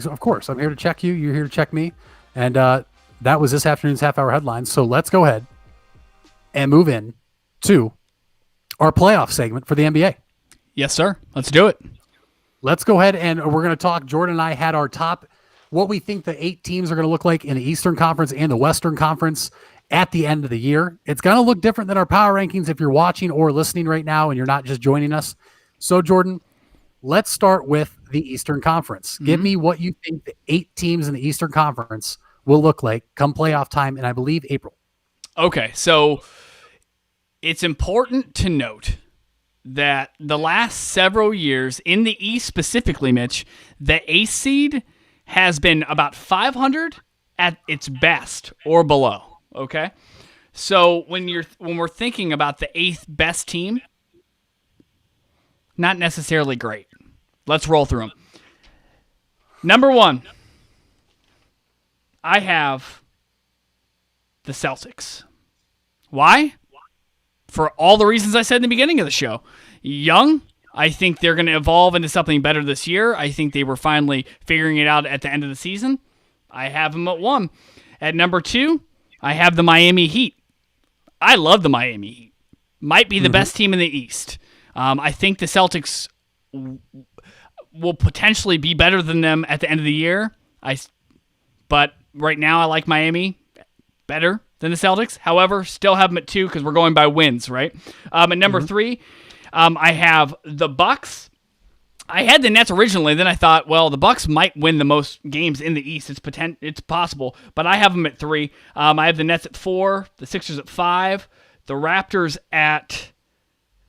Of course, I'm here to check you. You're here to check me. And that was this afternoon's half-hour headlines. So let's go ahead and move in to our playoff segment for the NBA. Yes, sir. Let's do it. Let's go ahead and we're going to talk. Jordan and I had our top, what we think the 8 teams are going to look like in the Eastern Conference and the Western Conference at the end of the year. It's going to look different than our power rankings if you're watching or listening right now and you're not just joining us. So, Jordan, let's start with the Eastern Conference. Give me what you think the 8 teams in the Eastern Conference will look like come playoff time, and I believe April. Okay, so it's important to note that the last several years in the East specifically, Mitch, the ace seed has been about 500 at its best or below. Okay, so when we're thinking about the 8th best team, not necessarily great. Let's roll through them. Number 1, I have the Celtics. Why? For all the reasons I said in the beginning of the show. Young, I think they're going to evolve into something better this year. I think they were finally figuring it out at the end of the season. I have them at 1. At number 2, I have the Miami Heat. I love the Miami Heat. Might be the best team in the East. I think the Celtics will potentially be better than them at the end of the year. But right now I like Miami better than the Celtics. However, still have them at 2 because we're going by wins, right? At number 3, I have the Bucks. I had the Nets originally. Then I thought, well, the Bucks might win the most games in the East. It's possible, but I have them at 3. I have the Nets at 4, the Sixers at 5, the Raptors at,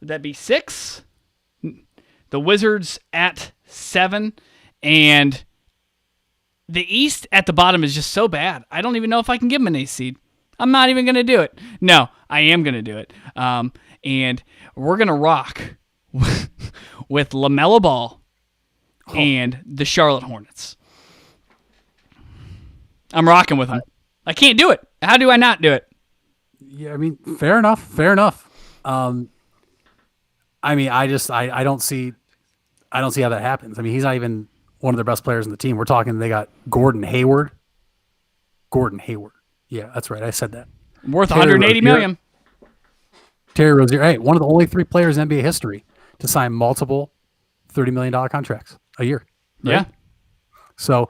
would that be 6? The Wizards at 7, and the East at the bottom is just so bad. I don't even know if I can give them an ace seed. I'm not even going to do it. No, I am going to do it. And we're going to rock with LaMelo Ball and the Charlotte Hornets. I'm rocking with them. I can't do it. How do I not do it? Yeah, I mean, fair enough. Fair enough. I mean, I don't see how that happens. I mean, he's not even one of their best players in the team. We're talking they got Gordon Hayward. Yeah, that's right. I said that. Worth $180 million. Terry Rozier. Hey, one of the only 3 players in NBA history to sign multiple $30 million contracts a year. Right? Yeah. So,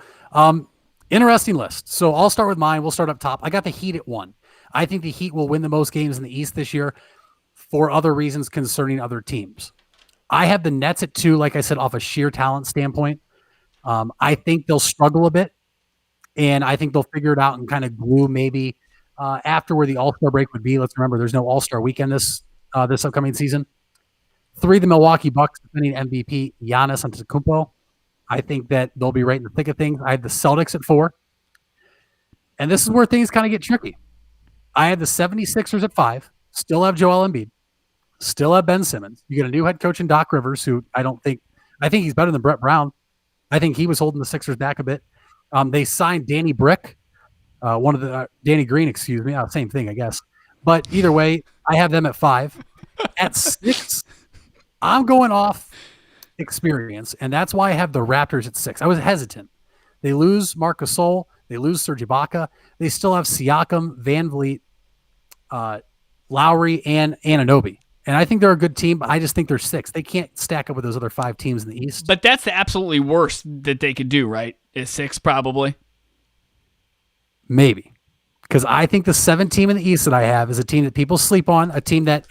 interesting list. So I'll start with mine. We'll start up top. I got the Heat at 1. I think the Heat will win the most games in the East this year for other reasons concerning other teams. I have the Nets at 2, like I said, off a sheer talent standpoint. I think they'll struggle a bit, and I think they'll figure it out and kind of glue maybe after where the All-Star break would be. Let's remember, there's no All-Star weekend this upcoming season. 3, the Milwaukee Bucks, defending MVP Giannis Antetokounmpo. I think that they'll be right in the thick of things. I have the Celtics at 4. And this is where things kind of get tricky. I have the 76ers at 5. Still have Joel Embiid. Still have Ben Simmons. You get a new head coach in Doc Rivers, who I think he's better than Brett Brown. I think he was holding the Sixers back a bit. They signed Danny Brick, Danny Green, excuse me. Same thing, I guess. But either way, I have them at 5. At 6, I'm going off experience, and that's why I have the Raptors at 6. I was hesitant. They lose Marc Gasol. They lose Serge Ibaka. They still have Siakam, Van Vliet, Lowry, and Anunoby. And I think they're a good team, but I just think they're 6th. They can't stack up with those other 5 teams in the East. But that's the absolutely worst that they could do, right? Is 6 probably? Maybe. Because I think the 7th team in the East that I have is a team that people sleep on, a team that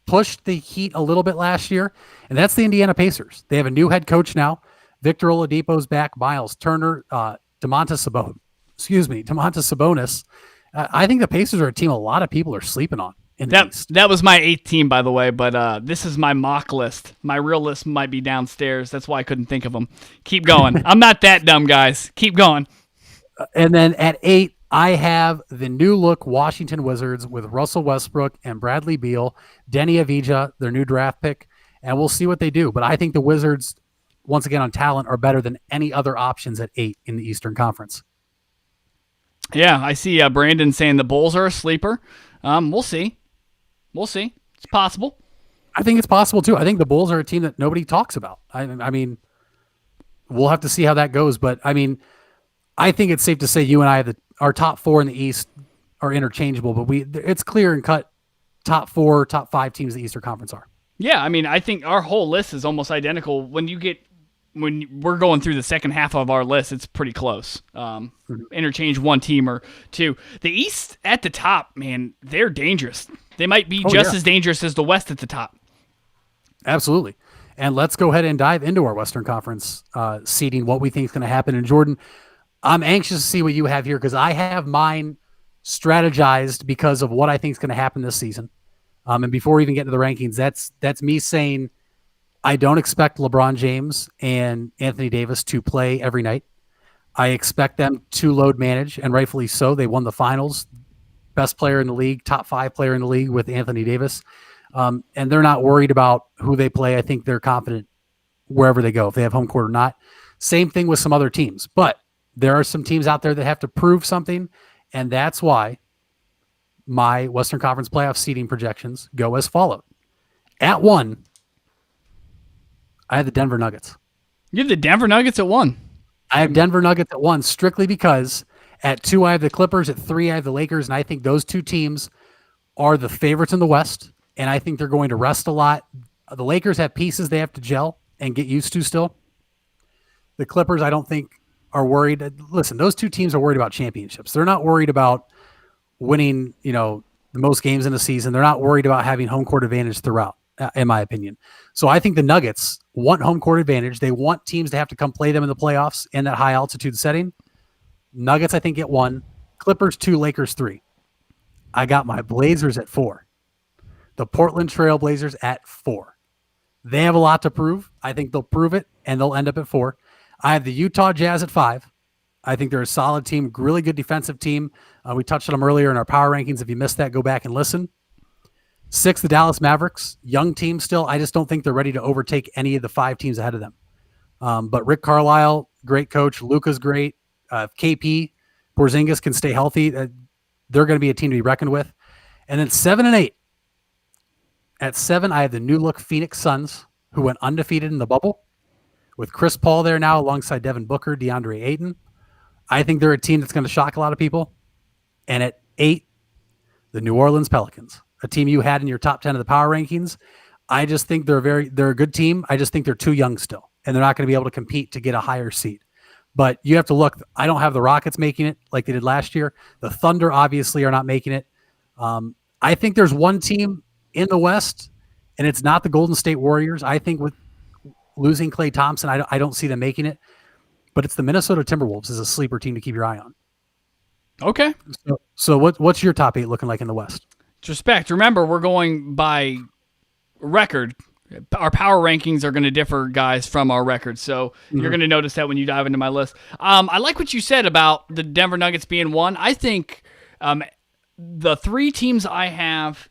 pushed the Heat a little bit last year, and that's the Indiana Pacers. They have a new head coach now. Victor Oladipo's back, Miles Turner, Domantas Sabonis. I think the Pacers are a team a lot of people are sleeping on in the East. That was my 8th team, by the way, but this is my mock list. My real list might be downstairs. That's why I couldn't think of them. Keep going. I'm not that dumb, guys. Keep going. And then at 8, I have the new look Washington Wizards with Russell Westbrook and Bradley Beal, Denny Avdija, their new draft pick, and we'll see what they do. But I think the Wizards, once again on talent, are better than any other options at 8 in the Eastern Conference. Yeah, I see Brandon saying the Bulls are a sleeper. We'll see. It's possible. I think it's possible too. I think the Bulls are a team that nobody talks about. I mean, we'll have to see how that goes. But I mean, I think it's safe to say you and I have our top 4 in the East are interchangeable, but it's clear and cut top 4, top 5 teams in the Eastern Conference are. Yeah, I mean, I think our whole list is almost identical. When we're going through the second half of our list, it's pretty close. Interchange one team or two. The East at the top, man, they're dangerous. They might be just as dangerous as the West at the top. Absolutely. And let's go ahead and dive into our Western Conference seeding, what we think is going to happen. And Jordan, I'm anxious to see what you have here because I have mine strategized because of what I think is going to happen this season. And before we even get to the rankings, that's me saying I don't expect LeBron James and Anthony Davis to play every night. I expect them to load manage, and rightfully so. They won the finals, best player in the league, top 5 player in the league with Anthony Davis. And they're not worried about who they play. I think they're confident wherever they go, if they have home court or not. Same thing with some other teams. But there are some teams out there that have to prove something, and that's why my Western Conference playoff seeding projections go as followed. At 1, I have the Denver Nuggets. You have the Denver Nuggets at 1. I have Denver Nuggets at 1 strictly because at 2, I have the Clippers. At 3, I have the Lakers, and I think those 2 teams are the favorites in the West, and I think they're going to rest a lot. The Lakers have pieces they have to gel and get used to still. The Clippers, I don't think, are worried. Listen, those 2 teams are worried about championships. They're not worried about winning, the most games in a season. They're not worried about having home court advantage throughout, in my opinion. So I think the Nuggets want home court advantage. They want teams to have to come play them in the playoffs in that high altitude setting. Nuggets, I think, at 1. Clippers 2, Lakers 3. I got my Blazers at 4. The Portland Trail Blazers at 4. They have a lot to prove. I think they'll prove it, and they'll end up at 4. I have the Utah Jazz at 5. I think they're a solid team, really good defensive team. We touched on them earlier in our power rankings. If you missed that, go back and listen. 6, the Dallas Mavericks, young team still. I just don't think they're ready to overtake any of the 5 teams ahead of them. But Rick Carlisle, great coach. Luka's great. KP, Porzingis can stay healthy. They're going to be a team to be reckoned with. And then 7 and 8. At 7, I have the new look Phoenix Suns, who went undefeated in the bubble, with Chris Paul there now alongside Devin Booker, DeAndre Ayton. I think they're a team that's going to shock a lot of people. And at 8, the New Orleans Pelicans, a team you had in your top 10 of the power rankings. I just think they're a good team. I just think they're too young still, and they're not going to be able to compete to get a higher seed. But you have to look. I don't have the Rockets making it like they did last year. The Thunder obviously are not making it. I think there's one team in the West, and it's not the Golden State Warriors. I think with losing Klay Thompson, I don't see them making it. But it's the Minnesota Timberwolves as a sleeper team to keep your eye on. Okay. So what's your top 8 looking like in the West? Respect. Remember, we're going by record. Our power rankings are going to differ, guys, from our record. So you're going to notice that when you dive into my list. I like what you said about the Denver Nuggets being 1. I think the 3 teams I have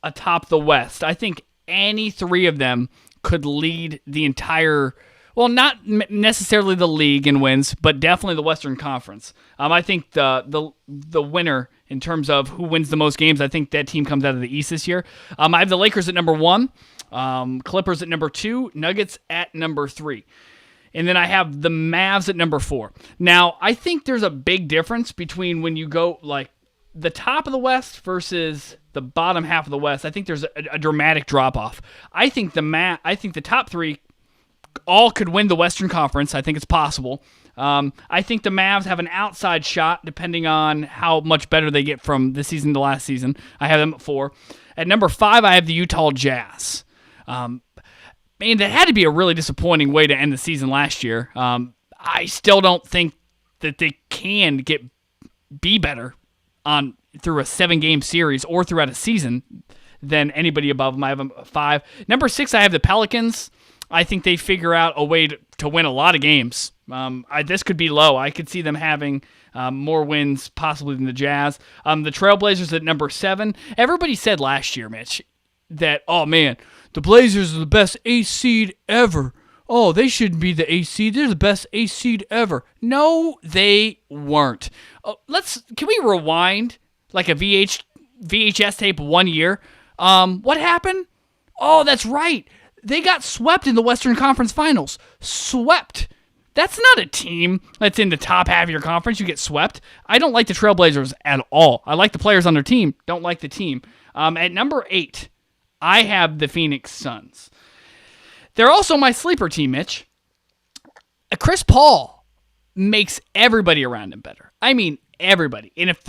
atop the West, I think any 3 of them could lead the entire, well, not necessarily the league in wins, but definitely the Western Conference. I think the winner in terms of who wins the most games, I think that team comes out of the East this year. I have the Lakers at number 1, Clippers at number 2, Nuggets at number 3. And then I have the Mavs at number 4. Now, I think there's a big difference between when you go like the top of the West versus the bottom half of the West, I think there's a dramatic drop off. I think the top three all could win the Western Conference. I think it's possible. I think the Mavs have an outside shot depending on how much better they get from this season to last season. I have them at 4. At number 5, I have the Utah Jazz. Man, that had to be a really disappointing way to end the season last year. I still don't think that they can be better through a 7-game series or throughout a season than anybody above them. I have them at 5. Number 6, I have the Pelicans. I think they figure out a way to win a lot of games. This could be low. I could see them having more wins possibly than the Jazz. The Trailblazers at number 7. Everybody said last year, Mitch, that, oh man, the Blazers are the best ace seed ever. Oh, they shouldn't be the ace seed. They're the best ace seed ever. No, they weren't. Can we rewind like a VHS tape 1 year? What happened? Oh, that's right. They got swept in the Western Conference Finals. Swept. That's not a team that's in the top half of your conference. You get swept. I don't like the Trailblazers at all. I like the players on their team. Don't like the team. At number 8, I have the Phoenix Suns. They're also my sleeper team, Mitch. Chris Paul makes everybody around him better. I mean, everybody. And if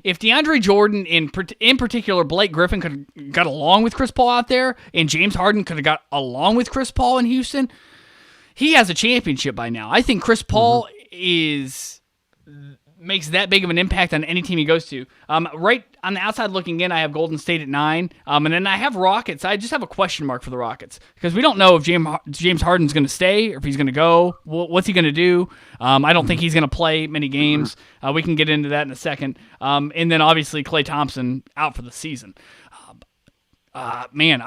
DeAndre Jordan, in particular, Blake Griffin could have got along with Chris Paul out there, and James Harden could have got along with Chris Paul in Houston, he has a championship by now. I think Chris Paul makes that big of an impact on any team he goes to. Right on the outside looking in, I have Golden State at 9, and then I have Rockets. I just have a question mark for the Rockets because we don't know if James Harden's going to stay or if he's going to go. What's he going to do? I don't think he's going to play many games. We can get into that in a second. And then obviously Klay Thompson out for the season. Man,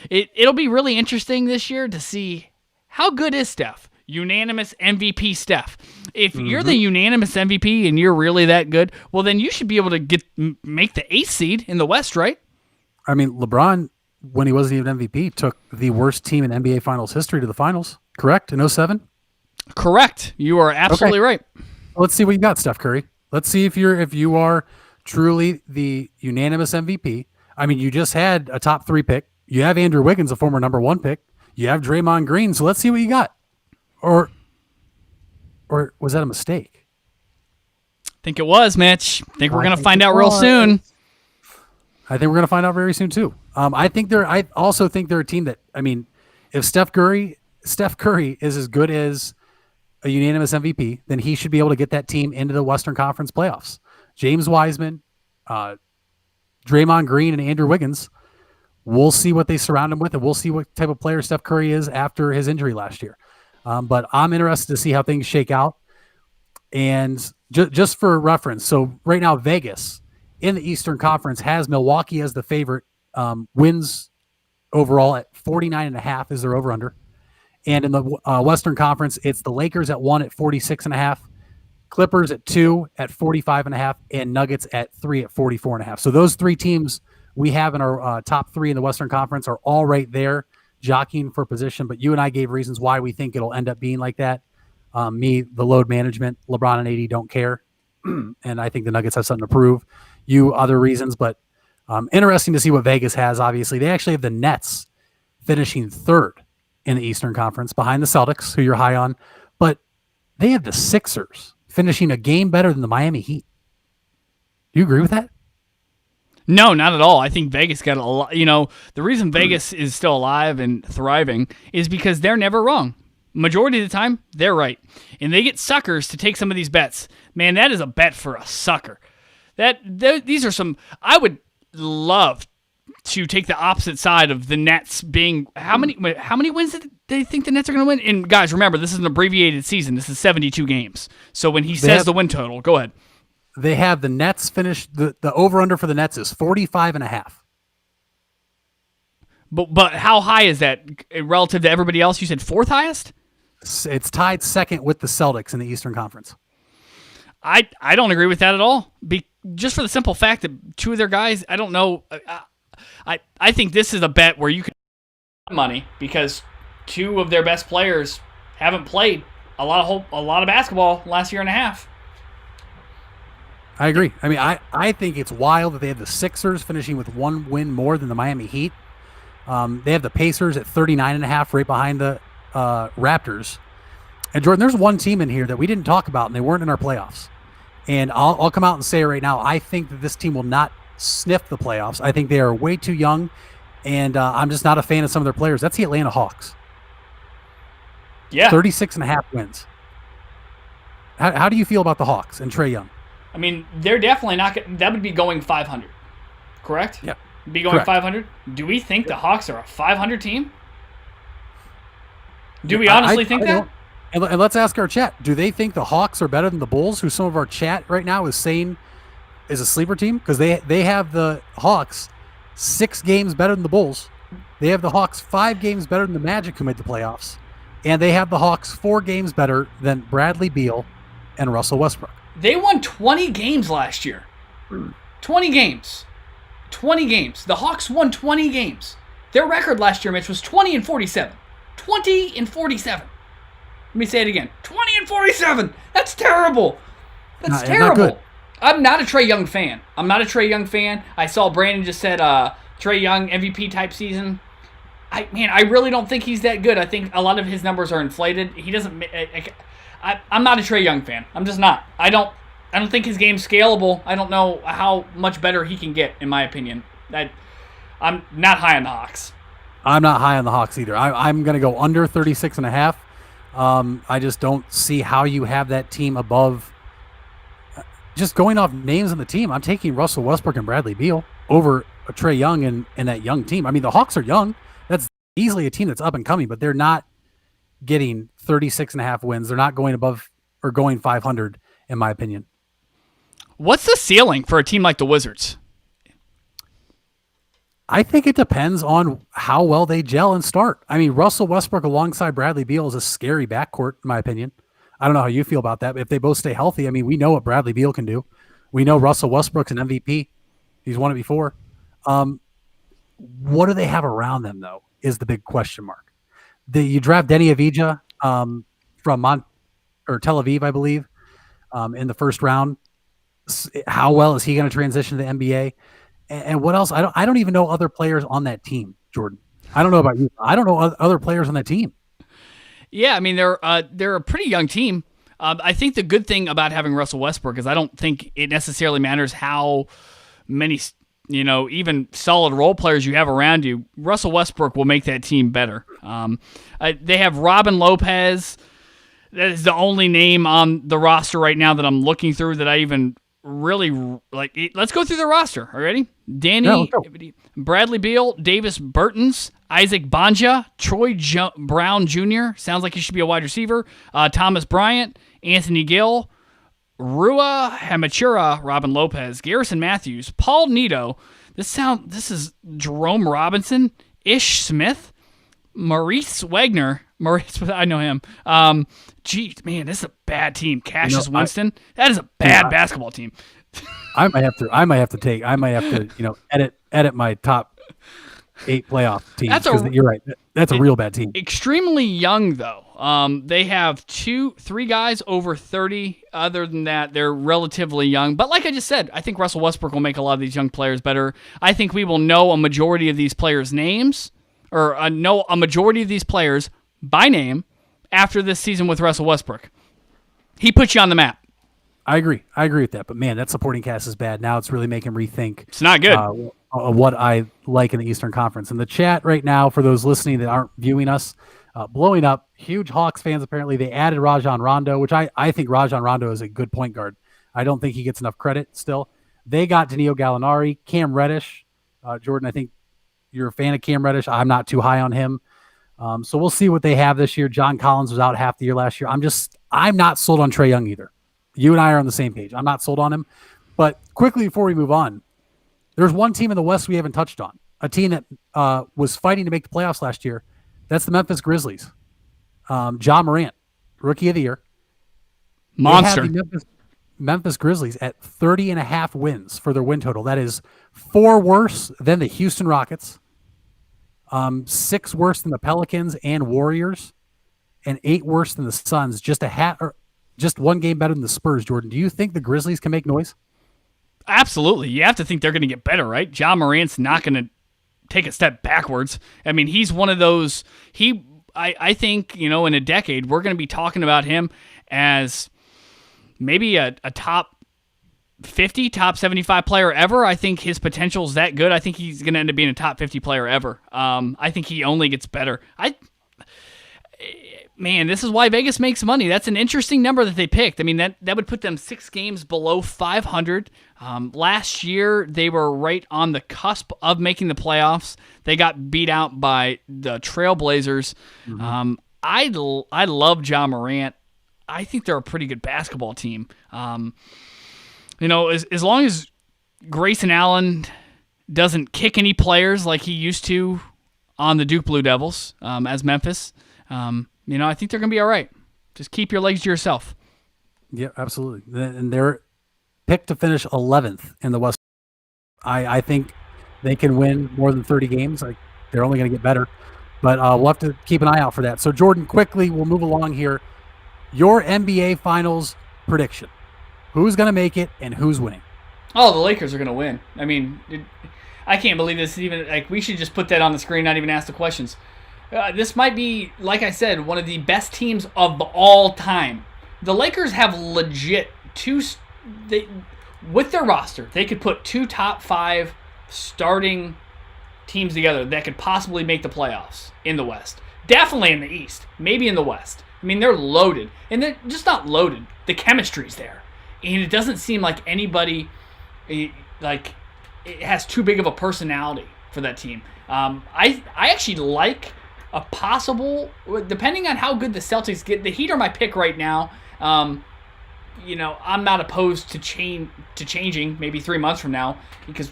it'll be really interesting this year to see how good is Steph. Unanimous MVP Steph. If you're the unanimous MVP and you're really that good, well, then you should be able to make the 8th seed in the West, right? I mean, LeBron, when he wasn't even MVP, took the worst team in NBA Finals history to the finals, correct? In 07? Correct. You are absolutely right. Let's see what you got, Steph Curry. Let's see if you are truly the unanimous MVP. I mean, you just had a top 3 pick. You have Andrew Wiggins, a former number 1 pick. You have Draymond Green. So let's see what you got. Or was that a mistake? I think it was, Mitch. I think we're going to find out real soon. I think we're going to find out very soon too. I also think they're a team that, I mean, if Steph Curry is as good as a unanimous MVP, then he should be able to get that team into the Western Conference playoffs. James Wiseman, Draymond Green, and Andrew Wiggins, we'll see what they surround him with, and we'll see what type of player Steph Curry is after his injury last year. But I'm interested to see how things shake out. And just for reference, so right now Vegas in the Eastern Conference has Milwaukee as the favorite, wins overall at 49.5 is their over-under. And in the Western Conference, it's the Lakers at 1 at 46.5, Clippers at 2 at 45.5, and Nuggets at 3 at 44.5. So those 3 teams we have in our top 3 in the Western Conference are all right there, jockeying for position, but you and I gave reasons why we think it'll end up being like that. Me, the load management, LeBron and AD don't care, and I think the Nuggets have something to prove. You, other reasons, but interesting to see what Vegas has, obviously. They actually have the Nets finishing 3rd in the Eastern Conference behind the Celtics, who you're high on, but they have the Sixers finishing a game better than the Miami Heat. Do you agree with that? No, not at all. I think Vegas got a lot. The reason Vegas is still alive and thriving is because they're never wrong. Majority of the time, they're right. And they get suckers to take some of these bets. Man, that is a bet for a sucker. These are some. I would love to take the opposite side of the Nets being. How many wins did they think the Nets are going to win? And guys, remember, this is an abbreviated season. This is 72 games. So when he says the win total, go ahead. They have the Nets finish, the over-under for the Nets is 45.5. But how high is that relative to everybody else? You said 4th highest? It's tied 2nd with the Celtics in the Eastern Conference. I don't agree with that at all. Just for the simple fact that 2 of their guys, I don't know. I think this is a bet where you can money because 2 of their best players haven't played a lot of basketball last year and a half. I agree. I mean, I think it's wild that they have the Sixers finishing with one win more than the Miami Heat. They have the Pacers at 39.5, right behind the Raptors. And Jordan, there's one team in here that we didn't talk about, and they weren't in our playoffs. And I'll come out and say it right now. I think that this team will not sniff the playoffs. I think they are way too young, and I'm just not a fan of some of their players. That's the Atlanta Hawks. Yeah. 36.5 wins. How do you feel about the Hawks and Trae Young? I mean, they're definitely not – that would be going 500, correct? Yeah. Be going 500? Do we think the Hawks are a 500 team? Do we honestly think that? And let's ask our chat. Do they think the Hawks are better than the Bulls, who some of our chat right now is saying is a sleeper team? Because they have the Hawks 6 games better than the Bulls. They have the Hawks 5 games better than the Magic, who made the playoffs. And they have the Hawks 4 games better than Bradley Beal and Russell Westbrook. They won 20 games last year. 20 games. 20 games. The Hawks won 20 games. Their record last year, Mitch, was 20-47. 20-47. Let me say it again. 20-47. That's terrible. That's terrible. Not good. I'm not a Trae Young fan. I saw Brandon just said Trae Young MVP type season. I really don't think he's that good. I think a lot of his numbers are inflated. He doesn't. I'm not a Trae Young fan. I'm just not. I don't think his game's scalable. I don't know how much better he can get, in my opinion. I'm not high on the Hawks. I'm not high on the Hawks either. I'm going to go under 36.5. I just don't see how you have that team above. Just going off names on the team, I'm taking Russell Westbrook and Bradley Beal over Trae Young and that young team. I mean, the Hawks are young. That's easily a team that's up and coming, but they're not getting 36.5 wins. They're not going above or going 500, in my opinion. What's the ceiling for a team like the Wizards? I think it depends on how well they gel and start. I mean, Russell Westbrook alongside Bradley Beal is a scary backcourt, in my opinion. I don't know how you feel about that, but if they both stay healthy, I mean, we know what Bradley Beal can do. We know Russell Westbrook's an MVP. He's won it before. What do they have around them, though, is the big question mark. You draft Denny Avdija from Tel Aviv, I believe, in the first round. How well is he going to transition to the NBA? And what else? I don't even know other players on that team, Jordan. I don't know about you. I don't know other players on that team. Yeah, I mean, they're a pretty young team. I think the good thing about having Russell Westbrook is I don't think it necessarily matters how many, even solid role players you have around you. Russell Westbrook will make that team better. They have Robin Lopez. That is the only name on the roster right now that I'm looking through that I even really like. Let's go through the roster. Are you ready? Danny, Bradley Beal, Davis Bertans, Isaac Bonja, Troy Brown Jr. Sounds like he should be a wide receiver. Thomas Bryant, Anthony Gill, Rua Hemachura, Robin Lopez, Garrison Matthews, Paul Nito. This is Jerome Robinson, Ish Smith, Maurice Wagner. I know him. Geez, man, this is a bad team. Cassius Winston. That is a bad basketball team. I might have to edit my top 8 playoff teams. You're right. That's a real bad team. Extremely young though. They have 3 guys over 30. Other than that, they're relatively young. But like I just said, I think Russell Westbrook will make a lot of these young players better. I think we will know a majority of these players' names, or know a majority of these players by name after this season with Russell Westbrook. He puts you on the map. I agree with that. But man, that supporting cast is bad. Now it's really making him rethink. It's not good. What I like in the Eastern Conference. And the chat right now, for those listening that aren't viewing us, blowing up. Huge Hawks fans, apparently. They added Rajon Rondo, which I think Rajon Rondo is a good point guard. I don't think he gets enough credit still. They got Danilo Gallinari, Cam Reddish. Jordan, I think you're a fan of Cam Reddish. I'm not too high on him. So we'll see what they have this year. John Collins was out half the year last year. I'm not sold on Trae Young either. You and I are on the same page. I'm not sold on him. But quickly before we move on, there's one team in the West we haven't touched on. A team that was fighting to make the playoffs last year. That's the Memphis Grizzlies. Ja Morant, Rookie of the Year. Monster. They have the Memphis Grizzlies at 30.5 wins for their win total. That is 4 worse than the Houston Rockets, 6 worse than the Pelicans and Warriors, and 8 worse than the Suns. Just 1 game better than the Spurs. Jordan, do you think the Grizzlies can make noise? Absolutely. You have to think they're going to get better, right? Ja Morant's not going to take a step backwards. I mean, he's one of those. I think, in a decade, we're going to be talking about him as maybe a top 50, top 75 player ever. I think his potential is that good. I think he's going to end up being a top 50 player ever. I think he only gets better. Man, this is why Vegas makes money. That's an interesting number that they picked. I mean, that would put them 6 games below 500. Last year, they were right on the cusp of making the playoffs. They got beat out by the Trailblazers. Mm-hmm. I love Ja Morant. I think they're a pretty good basketball team. As long as Grayson Allen doesn't kick any players like he used to on the Duke Blue Devils as Memphis, I think they're going to be all right. Just keep your legs to yourself. Yeah, absolutely. And they're picked to finish 11th in the West. I think they can win more than 30 games. They're only going to get better. But we'll have to keep an eye out for that. So, Jordan, quickly, we'll move along here. Your NBA Finals prediction. Who's going to make it and who's winning? Oh, the Lakers are going to win. I mean, I can't believe this. We should just put that on the screen, not even ask the questions. This might be, like I said, one of the best teams of all time. The Lakers have legit with their roster, they could put 2 top 5 starting teams together that could possibly make the playoffs in the West. Definitely in the East, maybe in the West. I mean, they're loaded. And they're just not loaded. The chemistry's there. And it doesn't seem like anybody it has too big of a personality for that team. I actually like a possible, depending on how good the Celtics get. The Heat are my pick right now. I'm not opposed to changing maybe 3 months from now, because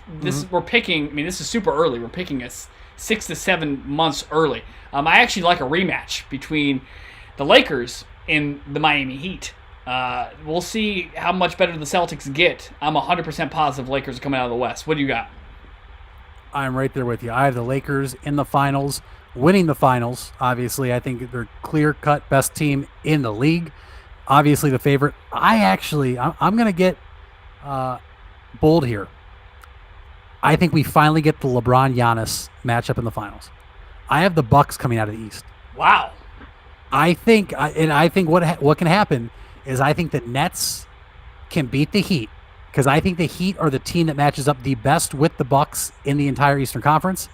we're picking. I mean, this is super early. We're picking us 6 to 7 months early. I actually like a rematch between the Lakers and the Miami Heat. We'll see how much better the Celtics get. I'm 100% positive Lakers are coming out of the West. What do you got? I'm right there with you. I have the Lakers in the finals, winning the finals. Obviously, I think they're clear-cut best team in the league. Obviously, the favorite. I'm going to get bold here. I think we finally get the LeBron Giannis matchup in the finals. I have the Bucks coming out of the East. Wow. I think what can happen is I think the Nets can beat the Heat, because I think the Heat are the team that matches up the best with the Bucks in the entire Eastern Conference.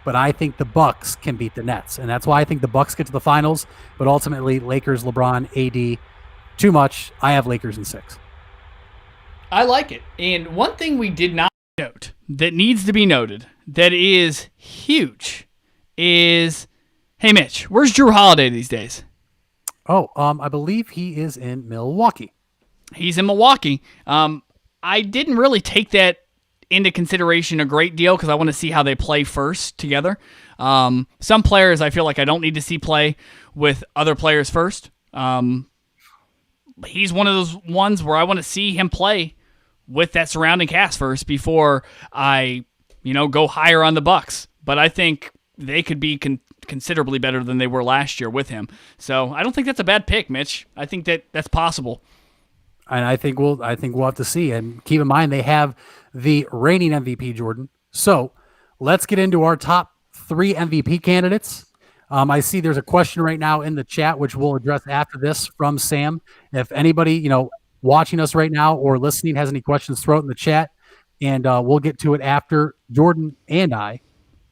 But I think the Bucks can beat the Nets, and that's why I think the Bucks get to the finals. But ultimately, Lakers, LeBron, AD, too much. I have Lakers in 6. I like it. And one thing we did not note that needs to be noted that is huge is, hey, Mitch, where's Drew Holiday these days? Oh, I believe he is in Milwaukee. He's in Milwaukee. I didn't really take that into consideration a great deal, because I want to see how they play first together. Some players I feel like I don't need to see play with other players first. He's one of those ones where I want to see him play with that surrounding cast first before I, go higher on the Bucks. But I think they could be considerably better than they were last year with him. So I don't think that's a bad pick, Mitch. I think that's possible. And I think we'll have to see. And keep in mind, they have the reigning MVP, Jordan. So let's get into our top 3 MVP candidates. I see there's a question right now in the chat, which we'll address after this, from Sam. If anybody, watching us right now or listening has any questions, throw it in the chat, and we'll get to it after Jordan and I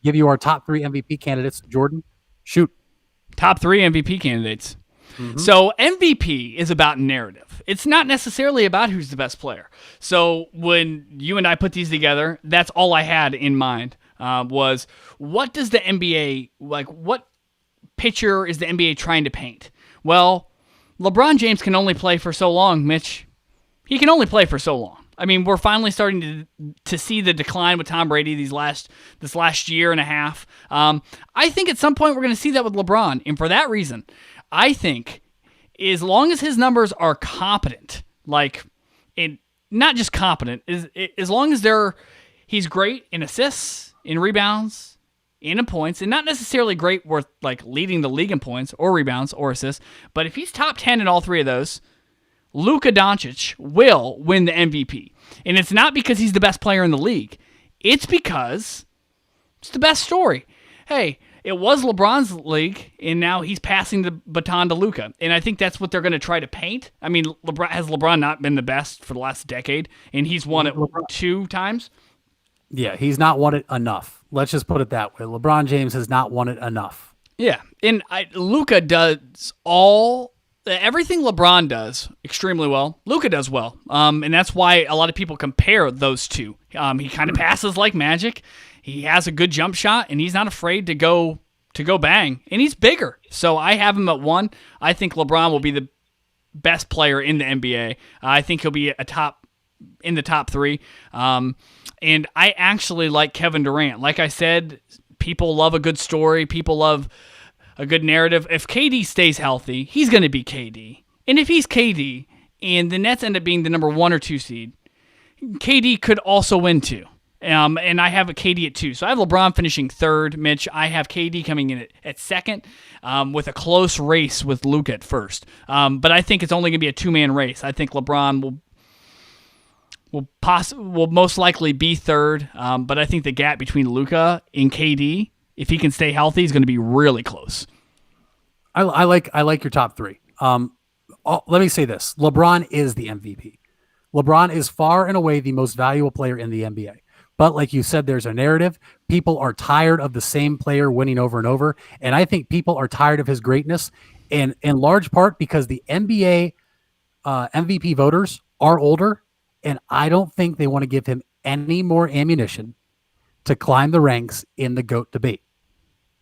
give you our top 3 MVP candidates. Jordan, shoot. Top 3 MVP candidates. Mm-hmm. So MVP is about narrative. It's not necessarily about who's the best player. So when you and I put these together, that's all I had in mind, was what does the NBA, what picture is the NBA trying to paint? Well, LeBron James can only play for so long, Mitch. He can only play for so long. I mean, we're finally starting to see the decline with Tom Brady this last year and a half. I think at some point we're going to see that with LeBron, and for that reason, I think as long as his numbers are competent, not just competent, as long as he's great in assists, in rebounds, and in points, and not necessarily great worth leading the league in points or rebounds or assists, but if he's top 10 in all 3 of those, Luka Doncic will win the MVP. And it's not because he's the best player in the league. It's because it's the best story. Hey, it was LeBron's league, and now he's passing the baton to Luka. And I think that's what they're going to try to paint. I mean, has LeBron not been the best for the last decade? And he's won it 2 times? Yeah, he's not won it enough. Let's just put it that way. LeBron James has not won it enough. Yeah, and Luka does everything LeBron does extremely well. Luka does well, and that's why a lot of people compare those two. He kind of passes like magic. He has a good jump shot, and he's not afraid to go bang. And he's bigger, so I have him at 1. I think LeBron will be the best player in the NBA. I think he'll be in the top 3. And I actually like Kevin Durant. Like I said, people love a good story. People love a good narrative. If KD stays healthy, he's going to be KD. And if he's KD and the Nets end up being the number 1 or 2 seed, KD could also win too. And I have a KD at 2. So I have LeBron finishing 3rd, Mitch. I have KD coming in at 2nd with a close race with Luka at 1st. But I think it's only going to be a 2-man race. I think LeBron will most likely be 3rd, but I think the gap between Luka and KD, if he can stay healthy, is going to be really close. I like your top 3. Let me say this: LeBron is the MVP. LeBron is far and away the most valuable player in the NBA. But like you said, there's a narrative. People are tired of the same player winning over and over, and I think people are tired of his greatness, and in large part because the NBA MVP voters are older. And I don't think they want to give him any more ammunition to climb the ranks in the GOAT debate.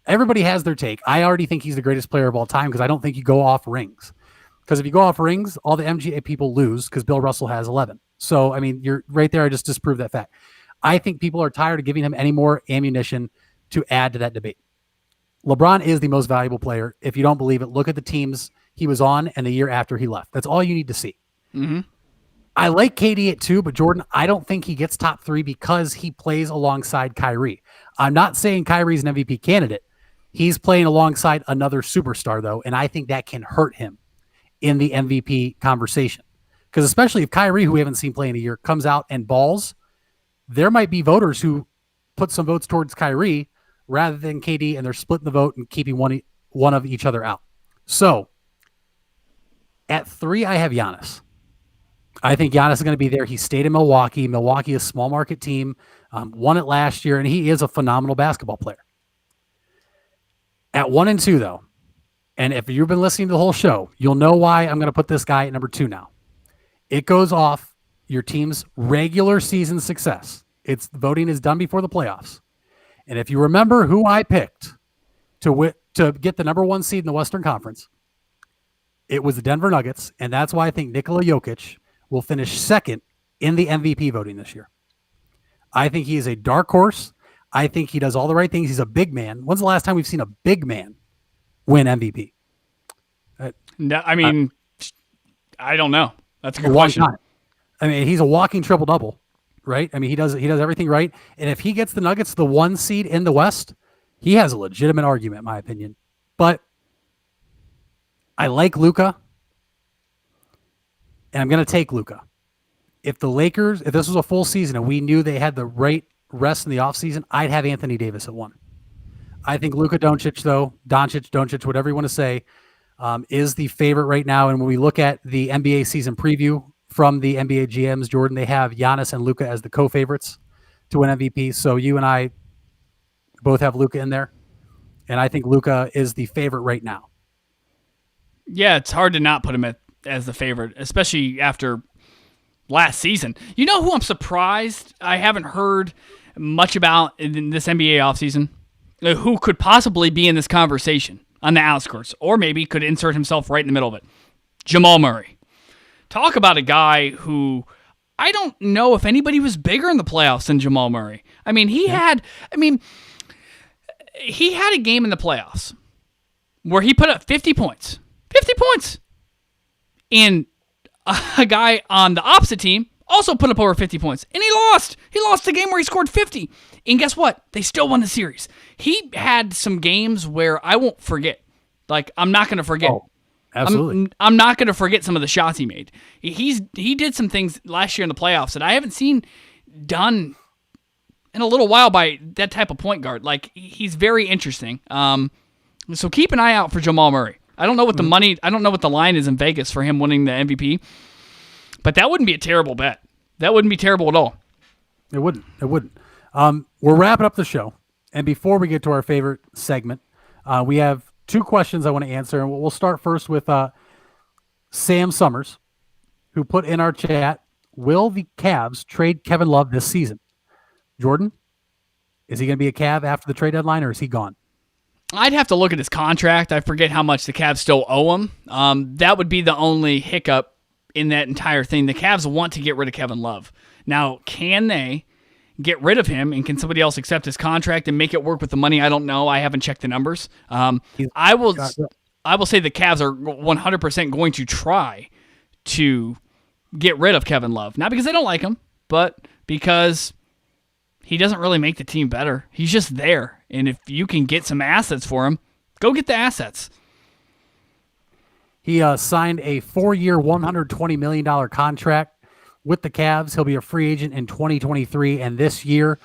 Everybody has their take. I already think he's the greatest player of all time because I don't think you go off rings. Because if you go off rings, all the MGA people lose because Bill Russell has 11. So, I mean, you're right there. I just disproved that fact. I think people are tired of giving him any more ammunition to add to that debate. LeBron is the most valuable player. If you don't believe it, look at the teams he was on and the year after he left. That's all you need to see. Mm-hmm. I like KD at 2, but Jordan, I don't think he gets top 3 because he plays alongside Kyrie. I'm not saying Kyrie's an MVP candidate. He's playing alongside another superstar, though, and I think that can hurt him in the MVP conversation. Because especially if Kyrie, who we haven't seen play in a year, comes out and balls, there might be voters who put some votes towards Kyrie rather than KD, and they're splitting the vote and keeping one of each other out. So, at 3, I have Giannis. I think Giannis is going to be there. He stayed in Milwaukee. Milwaukee is a small market team, won it last year, and he is a phenomenal basketball player. At 1 and 2, though, and if you've been listening to the whole show, you'll know why I'm going to put this guy at number 2 now. It goes off your team's regular season success. Voting is done before the playoffs. And if you remember who I picked to get the number 1 seed in the Western Conference, it was the Denver Nuggets, and that's why I think Nikola Jokic will finish 2nd in the MVP voting this year. I think he is a dark horse. I think he does all the right things. He's a big man. When's the last time we've seen a big man win MVP? No, I mean, I don't know. That's a good question. Time. I mean, he's a walking triple-double, right? I mean, he does everything right. And if he gets the Nuggets the 1 seed in the West, he has a legitimate argument, in my opinion. But I like Luka. And I'm going to take Luka. If this was a full season and we knew they had the right rest in the offseason, I'd have Anthony Davis at 1. I think Luka Doncic, though, Doncic, whatever you want to say, is the favorite right now. And when we look at the NBA season preview from the NBA GMs, Jordan, they have Giannis and Luka as the co-favorites to win MVP. So you and I both have Luka in there. And I think Luka is the favorite right now. Yeah, it's hard to not put him as the favorite, especially after last season. You know who I'm surprised I haven't heard much about in this NBA offseason? Who could possibly be in this conversation on the outskirts, or maybe could insert himself right in the middle of it? Jamal Murray. Talk about a guy who I don't know if anybody was bigger in the playoffs than Jamal Murray. I mean, he had a game in the playoffs where he put up 50 points. 50 points. And a guy on the opposite team also put up over 50 points. And he lost. He lost the game where he scored 50. And guess what? They still won the series. He had some games where I won't forget. Like, I'm not going to forget. Oh, Absolutely. I'm not going to forget some of the shots he made. He did some things last year in the playoffs that I haven't seen done in a little while by that type of point guard. Like, he's very interesting. So keep an eye out for Jamal Murray. I don't know what I don't know what the line is in Vegas for him winning the MVP, but that wouldn't be a terrible bet. That wouldn't be terrible at all. It wouldn't. We're wrapping up the show. And before we get to our favorite segment, we have 2 questions I want to answer. And we'll start first with Sam Summers, who put in our chat, will the Cavs trade Kevin Love this season? Jordan, is he going to be a Cav after the trade deadline, or is he gone? I'd have to look at his contract. I forget how much the Cavs still owe him. That would be the only hiccup in that entire thing. The Cavs want to get rid of Kevin Love. Now, can they get rid of him, and can somebody else accept his contract and make it work with the money? I don't know. I haven't checked the numbers. I will say the Cavs are 100% going to try to get rid of Kevin Love. Not because they don't like him, but because he doesn't really make the team better. He's just there. And if you can get some assets for him, go get the assets. He signed a 4-year, $120 million contract with the Cavs. He'll be a free agent in 2023. And this year,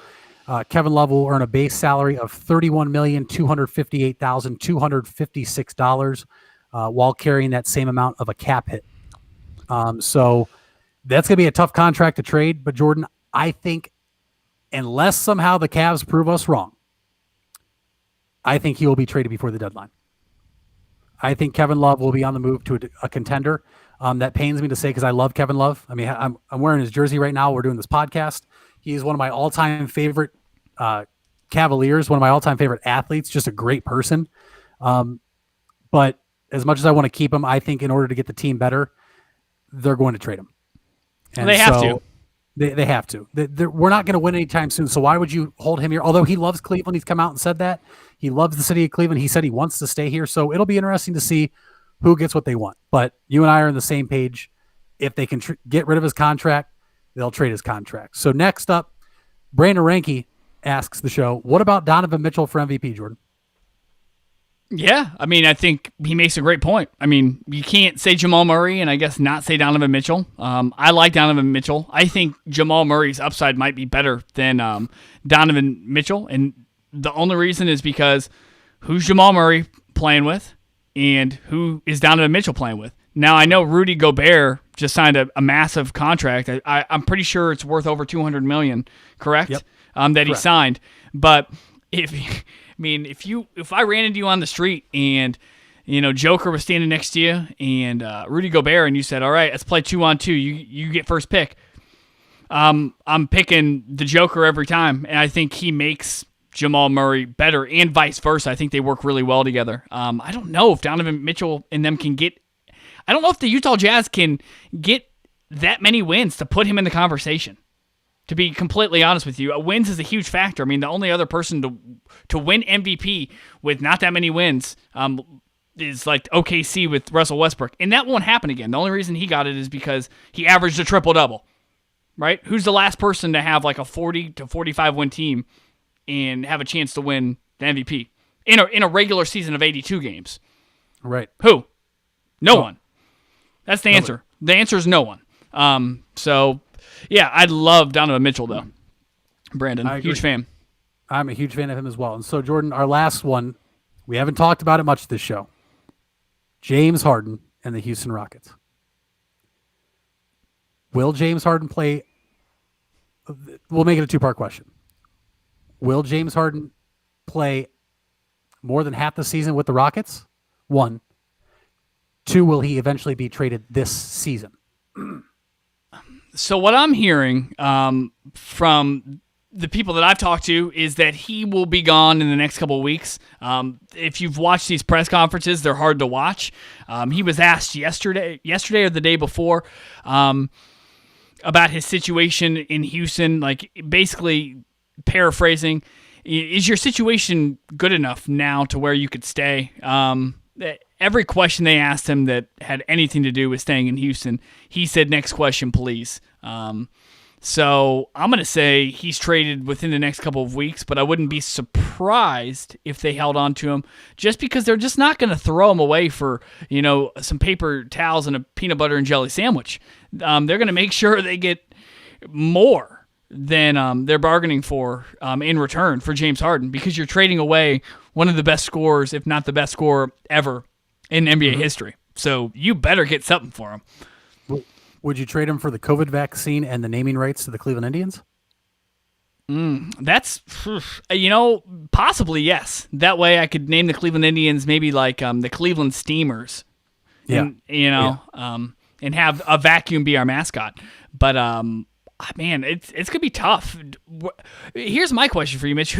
Kevin Love will earn a base salary of $31,258,256 while carrying that same amount of a cap hit. So that's going to be a tough contract to trade. But, Jordan, I think unless somehow the Cavs prove us wrong, I think he will be traded before the deadline. I think Kevin Love will be on the move to a contender. That pains me to say because I love Kevin Love. I mean, I'm wearing his jersey right now. We're doing this podcast. He's one of my all-time favorite Cavaliers, one of my all-time favorite athletes, just a great person. But as much as I want to keep him, I think in order to get the team better, they're going to trade him. And they have to. They have to. We're not going to win anytime soon, so why would you hold him here? Although he loves Cleveland. He's come out and said that. He loves the city of Cleveland. He said he wants to stay here, so it'll be interesting to see who gets what they want. But you and I are on the same page. If they can get rid of his contract, they'll trade his contract. So next up, Brandon Ranke asks the show, what about Donovan Mitchell for MVP, Jordan? Yeah, I mean, I think he makes a great point. I mean, you can't say Jamal Murray and I guess not say Donovan Mitchell. I like Donovan Mitchell. I think Jamal Murray's upside might be better than Donovan Mitchell. And the only reason is because who's Jamal Murray playing with and who is Donovan Mitchell playing with? Now, I know Rudy Gobert just signed a massive contract. I'm pretty sure it's worth over $200 million, correct? Yep. That he signed. But if I ran into you on the street and Joker was standing next to you and Rudy Gobert and you said, all right, let's play 2-on-2. You get first pick. I'm picking the Joker every time, and I think he makes Jamal Murray better and vice versa. I think they work really well together. I don't know if Donovan Mitchell and them can get – I don't know if the Utah Jazz can get that many wins to put him in the conversation. To be completely honest with you, wins is a huge factor. I mean, the only other person to win MVP with not that many wins is like OKC with Russell Westbrook. And that won't happen again. The only reason he got it is because he averaged a triple-double, right? Who's the last person to have like a 40 to 45 win team and have a chance to win the MVP in a regular season of 82 games? Right. Who? No one. That's the answer. The answer is no one. So... yeah, I love Donovan Mitchell, though. Brandon, huge fan. I'm a huge fan of him as well. And so, Jordan, our last one, we haven't talked about it much this show. James Harden and the Houston Rockets. Will James Harden play? We'll make it a two-part question. Will James Harden play more than half the season with the Rockets? 1. 2, will he eventually be traded this season? So what I'm hearing from the people that I've talked to is that he will be gone in the next couple of weeks. If you've watched these press conferences, they're hard to watch. He was asked yesterday or the day before about his situation in Houston, like basically paraphrasing, is your situation good enough now to where you could stay? Every question they asked him that had anything to do with staying in Houston, he said, next question, please. So I'm going to say he's traded within the next couple of weeks, but I wouldn't be surprised if they held on to him just because they're just not going to throw him away for, some paper towels and a peanut butter and jelly sandwich. They're going to make sure they get more than they're bargaining for in return for James Harden, because you're trading away one of the best scorers, if not the best scorer ever in NBA history. So you better get something for him. Would you trade him for the COVID vaccine and the naming rights to the Cleveland Indians? That's, possibly, yes. That way I could name the Cleveland Indians maybe like the Cleveland Steamers. Yeah. And, and have a vacuum be our mascot. But, man, it's going to be tough. Here's my question for you, Mitch.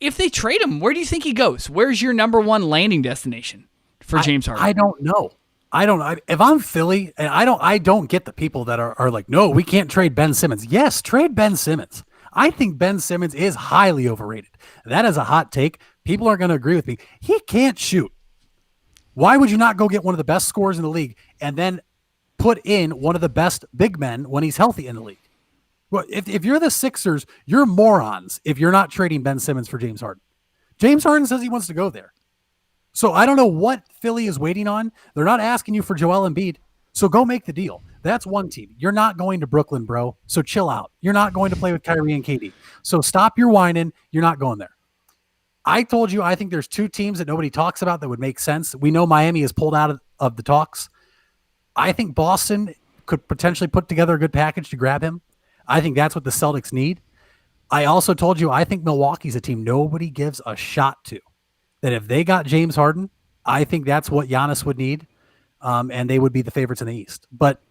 If they trade him, where do you think he goes? Where's your number one landing destination for James Harden? I don't know. If I'm Philly, and I don't get the people that are like, no, we can't trade Ben Simmons. Yes, trade Ben Simmons. I think Ben Simmons is highly overrated. That is a hot take. People aren't going to agree with me. He can't shoot. Why would you not go get one of the best scorers in the league and then put in one of the best big men when he's healthy in the league? Well, if you're the Sixers, you're morons if you're not trading Ben Simmons for James Harden. James Harden says he wants to go there. So I don't know what Philly is waiting on. They're not asking you for Joel Embiid. So go make the deal. That's one team. You're not going to Brooklyn, bro. So chill out. You're not going to play with Kyrie and KD. So stop your whining. You're not going there. I told you I think there's two teams that nobody talks about that would make sense. We know Miami is pulled out of the talks. I think Boston could potentially put together a good package to grab him. I think that's what the Celtics need. I also told you I think Milwaukee's a team nobody gives a shot to. That if they got James Harden, I think that's what Giannis would need, and they would be the favorites in the East. But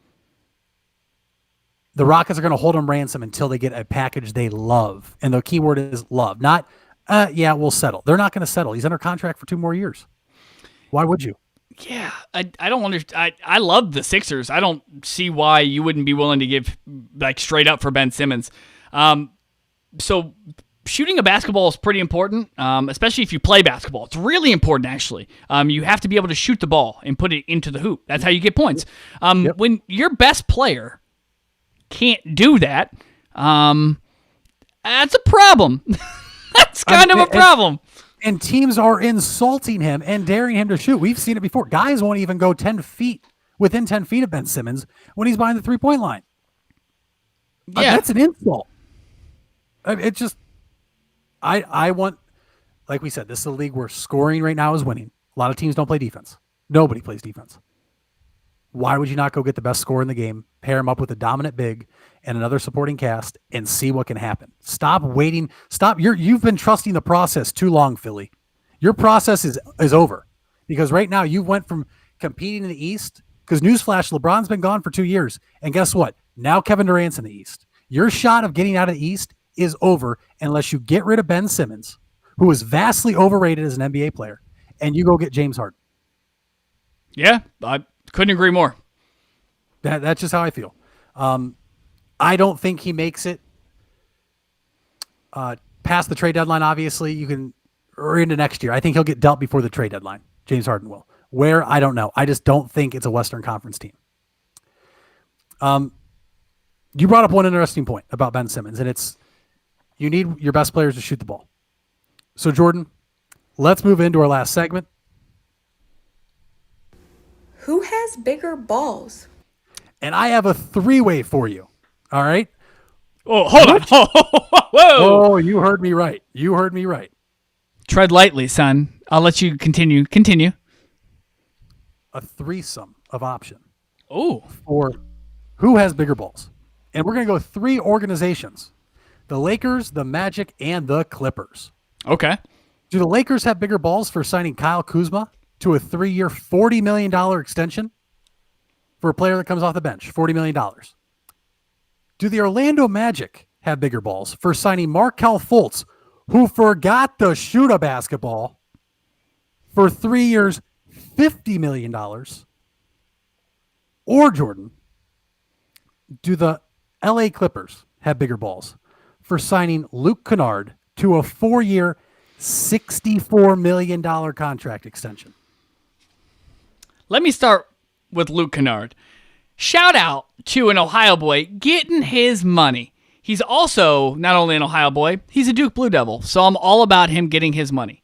the Rockets are going to hold them ransom until they get a package they love. And the key word is love, not, we'll settle. They're not going to settle. He's under contract for 2 more years. Why would you? Yeah, I don't understand. I love the Sixers. I don't see why you wouldn't be willing to give like straight up for Ben Simmons. So shooting a basketball is pretty important, especially if you play basketball. It's really important, actually. You have to be able to shoot the ball and put it into the hoop. That's how you get points. When your best player can't do that, that's a problem. That's kind of a problem. And teams are insulting him and daring him to shoot. We've seen it before. Guys won't even go 10 feet, within 10 feet of Ben Simmons when he's behind the 3-point line. Yeah. That's an insult. It just... I want, like we said, this is a league where scoring right now is winning. A lot of teams don't play defense. Nobody plays defense. Why would you not go get the best scorer in the game, pair him up with a dominant big and another supporting cast, and see what can happen? Stop waiting. Stop. You've been trusting the process too long, Philly. Your process is over, because right now you went from competing in the East, because newsflash, LeBron's been gone for 2 years, and guess what? Now Kevin Durant's in the East. Your shot of getting out of the East is over unless you get rid of Ben Simmons, who is vastly overrated as an NBA player, and you go get James Harden. Yeah, I couldn't agree more. That's just how I feel. I don't think he makes it past the trade deadline. Obviously, or into next year. I think he'll get dealt before the trade deadline. James Harden will. Where? I don't know. I just don't think it's a Western Conference team. You brought up one interesting point about Ben Simmons, and it's you need your best players to shoot the ball. So, Jordan, let's move into our last segment. Who has bigger balls? And I have a 3-way for you. All right? Oh, hold on. Whoa. Oh, you heard me right. Tread lightly, son. I'll let you continue. A threesome of option. Oh. For who has bigger balls. And we're going to go 3 organizations. The Lakers, the Magic, and the Clippers. Okay. Do the Lakers have bigger balls for signing Kyle Kuzma to a 3-year, $40 million extension for a player that comes off the bench? $40 million. Do the Orlando Magic have bigger balls for signing Markelle Fultz, who forgot to shoot a basketball, for 3 years, $50 million? Or, Jordan, do the LA Clippers have bigger balls for signing Luke Kennard to a 4-year, $64 million contract extension? Let me start with Luke Kennard. Shout out to an Ohio boy getting his money. He's also not only an Ohio boy, he's a Duke Blue Devil, so I'm all about him getting his money.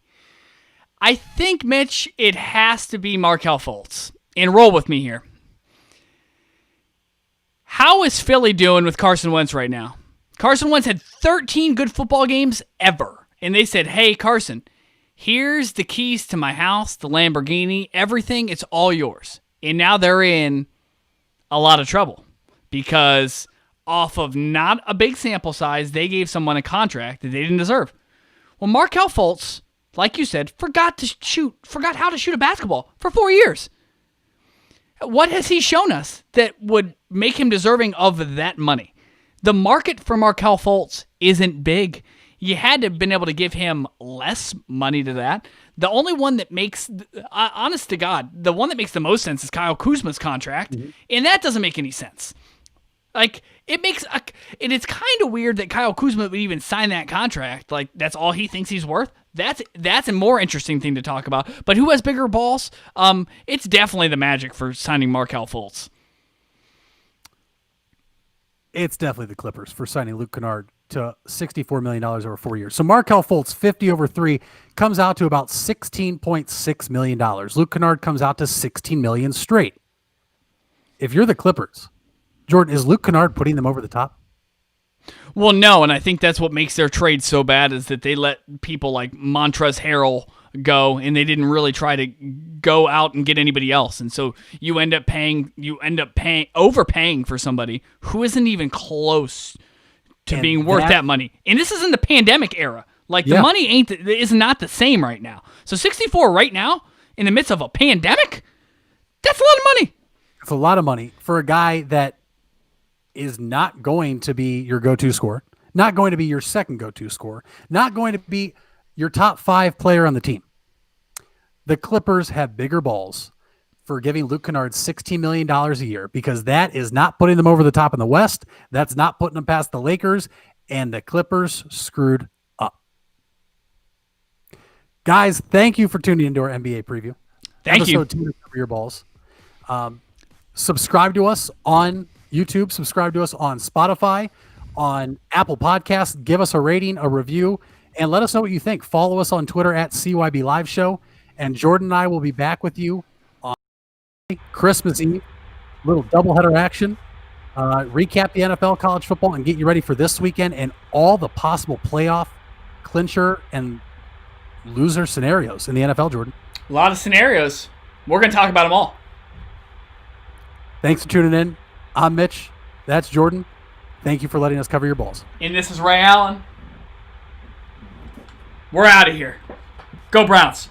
I think, Mitch, it has to be Markelle Fultz. And roll with me here. How is Philly doing with Carson Wentz right now? Carson Wentz had 13 good football games ever. And they said, hey, Carson, here's the keys to my house, the Lamborghini, everything, it's all yours. And now they're in a lot of trouble because off of not a big sample size, they gave someone a contract that they didn't deserve. Well, Markelle Fultz, like you said, forgot how to shoot a basketball for 4 years. What has he shown us that would make him deserving of that money? The market for Markelle Fultz isn't big. You had to have been able to give him less money to that. The only one that makes, honest to God, the one that makes the most sense is Kyle Kuzma's contract, and that doesn't make any sense. Like, and it's kind of weird that Kyle Kuzma would even sign that contract. Like, that's all he thinks he's worth. That's a more interesting thing to talk about. But who has bigger balls? It's definitely the Magic for signing Markelle Fultz. It's definitely the Clippers for signing Luke Kennard to $64 million over 4 years. So Markelle Fultz, 50 over 3, comes out to about $16.6 million. Luke Kennard comes out to $16 million straight. If you're the Clippers, Jordan, is Luke Kennard putting them over the top? Well, no, and I think that's what makes their trade so bad is that they let people like Montrezl Harrell go, and they didn't really try to go out and get anybody else. And so you end up overpaying for somebody who isn't even close to being worth that money. And this is in the pandemic era. Like, the money is not the same right now. So 64 right now, in the midst of a pandemic, that's a lot of money. It's a lot of money for a guy that is not going to be your go-to scorer, not going to be your second go-to scorer, not going to be your top 5 player on the team. The Clippers have bigger balls for giving Luke Kennard $16 million a year because that is not putting them over the top in the West. That's not putting them past the Lakers, and the Clippers screwed up. Guys, thank you for tuning into our NBA preview. Thank you. Episode 2 of Cover Your Balls. Subscribe to us on YouTube. Subscribe to us on Spotify, on Apple Podcasts. Give us a rating, a review, and let us know what you think. Follow us on Twitter at CYB Live Show. And Jordan and I will be back with you on Christmas Eve. Little doubleheader action. Recap the NFL, college football, and get you ready for this weekend and all the possible playoff, clincher, and loser scenarios in the NFL, Jordan. A lot of scenarios. We're going to talk about them all. Thanks for tuning in. I'm Mitch. That's Jordan. Thank you for letting us cover your balls. And this is Ray Allen. We're out of here. Go Browns.